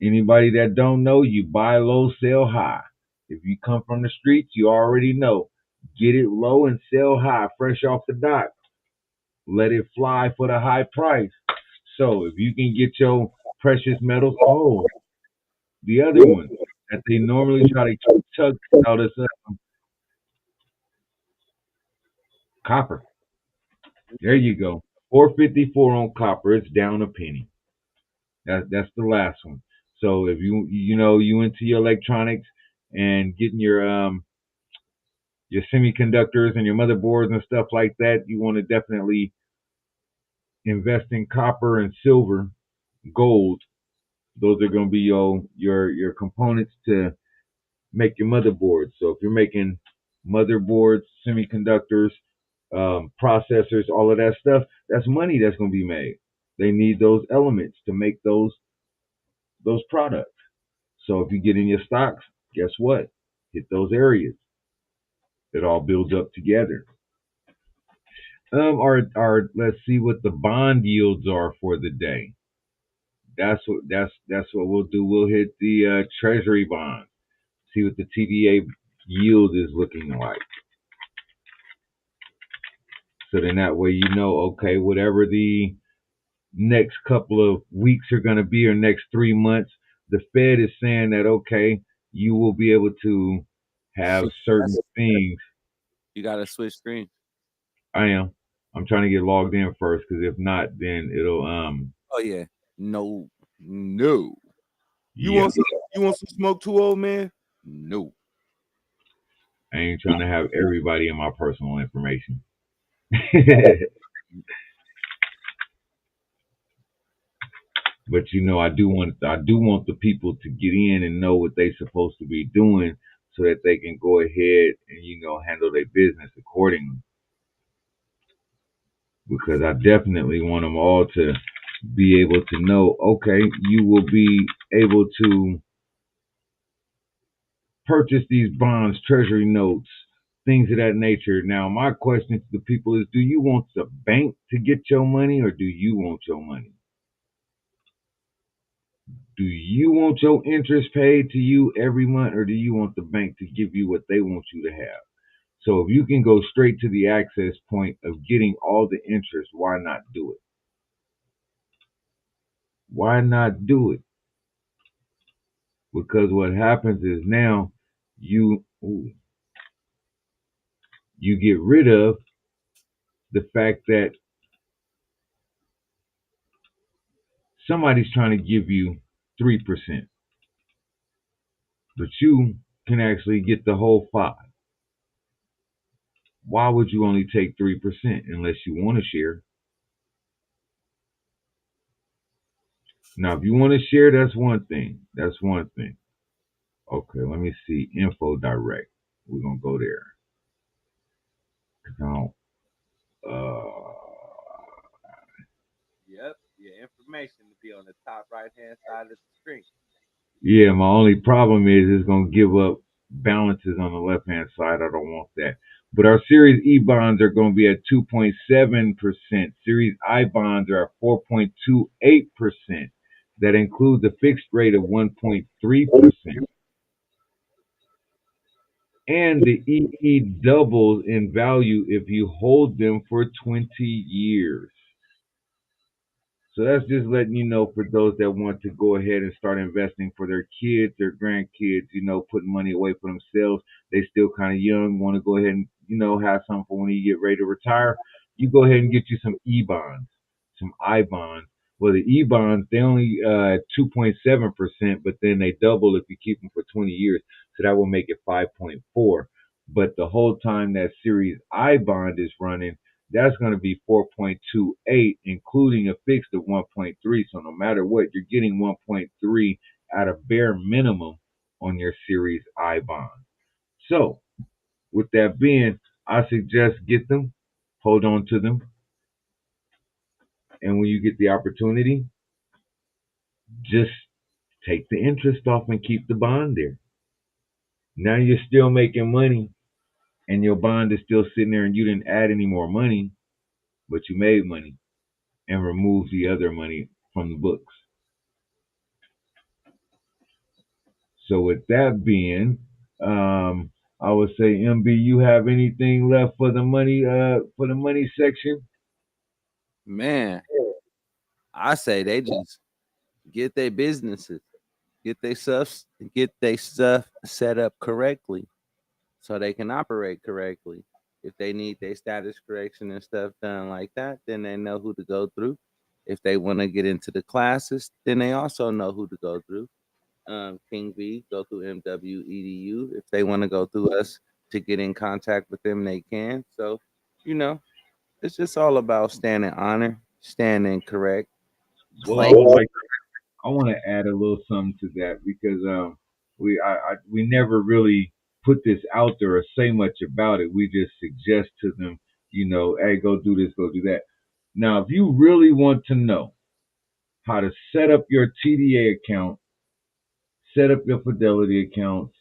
Anybody that don't know, you buy low, sell high. If you come from the streets, you already know. Get it low and sell high, fresh off the dock. Let it fly for the high price. So if you can get your precious metals, the other one that they normally try to chuck out is copper. There you go. 454 on copper. It's down a penny. That's the last one. So if you into your electronics and getting your semiconductors and your motherboards and stuff like that, you want to definitely invest in copper and silver, gold. Those are going to be your components to make your motherboards. So if you're making motherboards, semiconductors, processors, all of that stuff, that's money that's going to be made. They need those elements to make those products. So if you get in your stocks, guess what? Hit those areas. It all builds up together. Our let's see what the bond yields are for the day. That's what we'll do. We'll hit the treasury bond. See what the TDA yield is looking like. So then that way okay, whatever the next couple of weeks are going to be, or next 3 months, the Fed is saying that, okay, you will be able to have certain things. You gotta switch screens. I am. I'm trying to get logged in first, because if not, then it'll Oh yeah. No. You yeah. want some smoke too, old man? No. I ain't trying to have everybody in my personal information. But I do want the people to get in and know what they're supposed to be doing, so that they can go ahead and handle their business accordingly. Because I definitely want them all to be able to know, okay, you will be able to purchase these bonds, treasury notes, things of that nature. Now, my question to the people is, do you want the bank to get your money, or do you want your money? Do you want your interest paid to you every month, or do you want the bank to give you what they want you to have? So if you can go straight to the access point of getting all the interest, why not do it? Why not do it? Because what happens is now you get rid of the fact that somebody's trying to give you 3%, but you can actually get the whole 5. Why would you only take 3% unless you want to share? Now, if you want to share, that's one thing. That's one thing. Okay, let me see. Info direct. We're going to go there. Now, Yep, your information to be on the top right hand side of the screen. yeah, my only problem is it's going to give up balances on the left-hand side. I don't want that. But our Series E bonds are going to be at 2.7%. Series I bonds are at 4.28%. That includes a fixed rate of 1.3%. And the EE doubles in value if you hold them for 20 years. So that's just letting you know for those that want to go ahead and start investing for their kids, their grandkids, putting money away for themselves. They still kind of young, want to go ahead and, have something for when you get ready to retire. You go ahead and get you some E-bonds, some I-bonds. Well, the E-bonds, they only 2.7%, but then they double if you keep them for 20 years. So that will make it 5.4. But the whole time that Series I bond is running, that's going to be 4.28, including a fixed of 1.3. So no matter what, you're getting 1.3 at a bare minimum on your Series I bond. So with that being, I suggest get them, hold on to them, and when you get the opportunity, just take the interest off and keep the bond there. Now you're still making money, and your bond is still sitting there, and you didn't add any more money, but you made money and removed the other money from the books. So with that being, I would say, MB, you have anything left for the money section? Man, I say they just get their businesses, get their stuff set up correctly so they can operate correctly. If they need their status correction and stuff done like that, then they know who to go through. If they want to get into the classes, then they also know who to go through. King V, go through MWEDU. If they want to go through us to get in contact with them, they can. So, it's just all about standing honor, standing correct. Well, I want to add a little something to that because we never really put this out there or say much about it. We just suggest to them, hey, go do this, go do that. Now, if you really want to know how to set up your TDA account, set up your Fidelity accounts,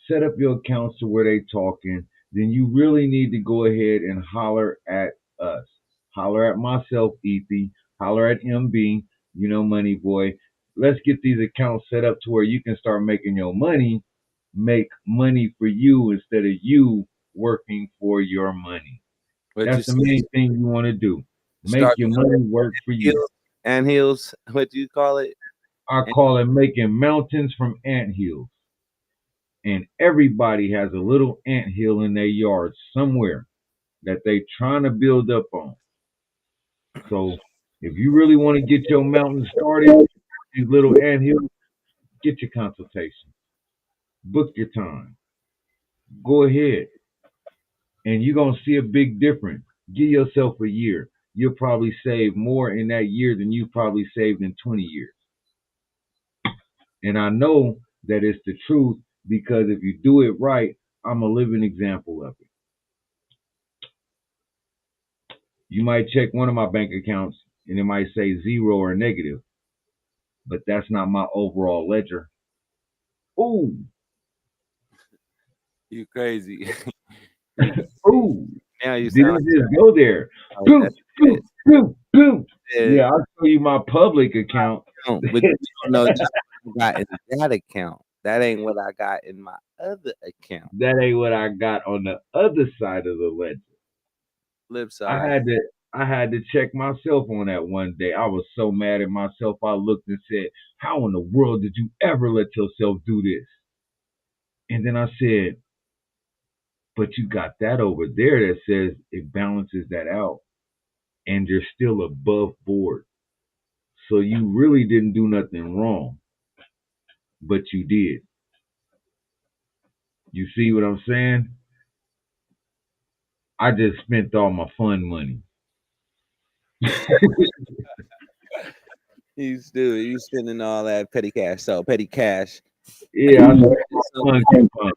set up your accounts to where they talking, then you really need to go ahead and holler at us. Holler at myself, Ethy. Holler at MB, Money Boy. Let's get these accounts set up to where you can start making your money, make money for you instead of you working for your money. That's the main thing you want to do. Make your money work for you. Anthills, what do you call it? I call it making mountains from anthills. And everybody has a little anthill in their yard somewhere that they trying to build up on. So if you really want to get your mountain started, these little anthills, get your consultation. Book your time. Go ahead. And you're going to see a big difference. Give yourself a year. You'll probably save more in that year than you probably saved in 20 years. And I know that it's the truth because if you do it right, I'm a living example of it. You might check one of my bank accounts and it might say 0 or negative, but that's not my overall ledger. Ooh. You crazy. Ooh. Now you didn't just go there. Boom, boom, boom, boom. Yeah, I'll show you my public account. But you don't know just what I got in that account. That ain't what I got in my other account. That ain't what I got on the other side of the ledger. Flip side. I had to check myself on that one day. I was so mad at myself. I looked and said, how in the world did you ever let yourself do this? And then I said, but you got that over there that says it balances that out. And you're still above board. So you really didn't do nothing wrong. But you did. You see what I'm saying? I just spent all my fun money. You spending all that petty cash. So petty cash. Yeah, I spent my fun coupon.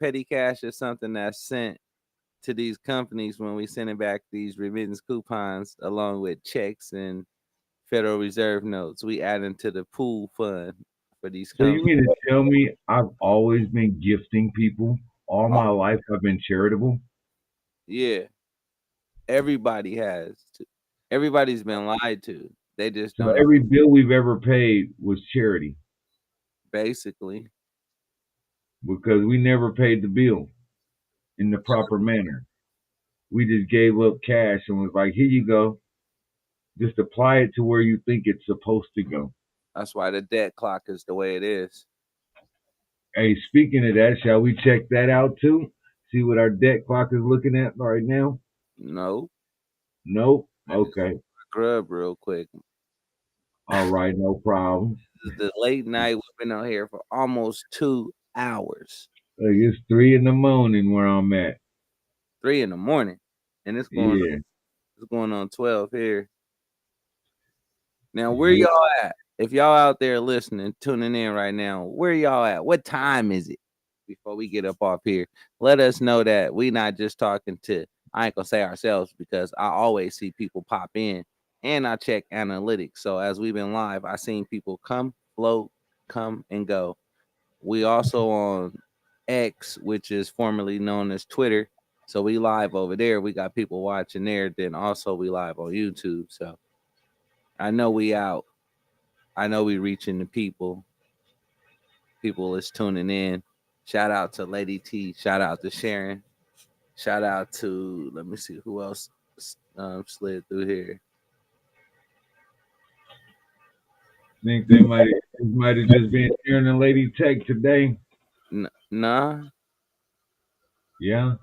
Petty cash is something that's sent to these companies when we sending back these remittance coupons along with checks and Federal Reserve notes. We add into the pool fund for these So you companies. mean to tell me I've always been gifting people? All my life I've been charitable? Yeah, everybody has. Everybody's been lied to. They just So don't know. every bill we've ever paid was charity Basically, because we never paid the bill in the proper manner. We just gave up cash and was like, here you go. Just apply it to where you think it's supposed to go. that's why the debt clock is the way it is. Hey, speaking of that, shall we check that out too? See what our debt clock is looking at right now? No, Nope. Okay. grub real quick. All right, no problem. The late night. We've been out here for almost 2 hours. Like it's 3 in the morning where I'm at. 3 in the morning, and it's going. Yeah. It's going on 12 here. Now, where Yeah. y'all at? If y'all out there listening, tuning in right now, where y'all at? What time is it? Before we get up off here, let us know that we not just talking to, I ain't gonna say ourselves because I always see people pop in and I check analytics. So as we've been live, I seen people come, float, come and go. We also on X, which is formerly known as Twitter. So we live over there. We got people watching there. Then also we live on YouTube. So I know we out. I know we reaching the people. People is tuning in. Shout out to Lady T. Shout out to Sharon. Shout out to, let me see who else slid through here. Think they might have just been sharing a Lady Tech today. Nah. Yeah.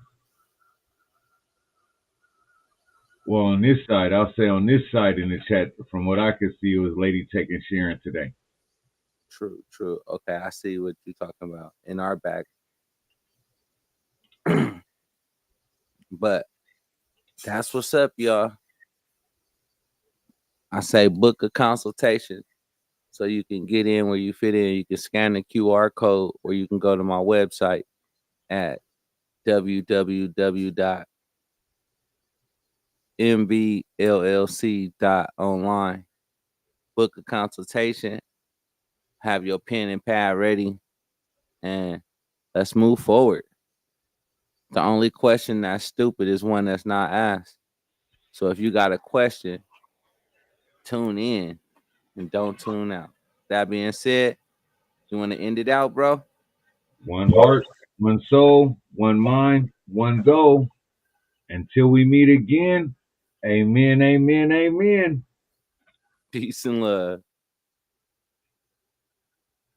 Well, on this side, I'll say on this side in the chat, from what I could see, it was Lady Tech and Sharon today. True. Okay, I see what you're talking about in our back. But that's what's up, y'all. I say book a consultation so you can get in where you fit in. You can scan the QR code or you can go to my website at www.mvllc.online. Book a consultation, have your pen and pad ready, and let's move forward. The only question that's stupid is one that's not asked. So if you got a question, tune in and don't tune out. That being said, you want to end it out, bro? One heart, one soul, one mind, one goal. Until we meet again, amen, amen, amen. Peace and love.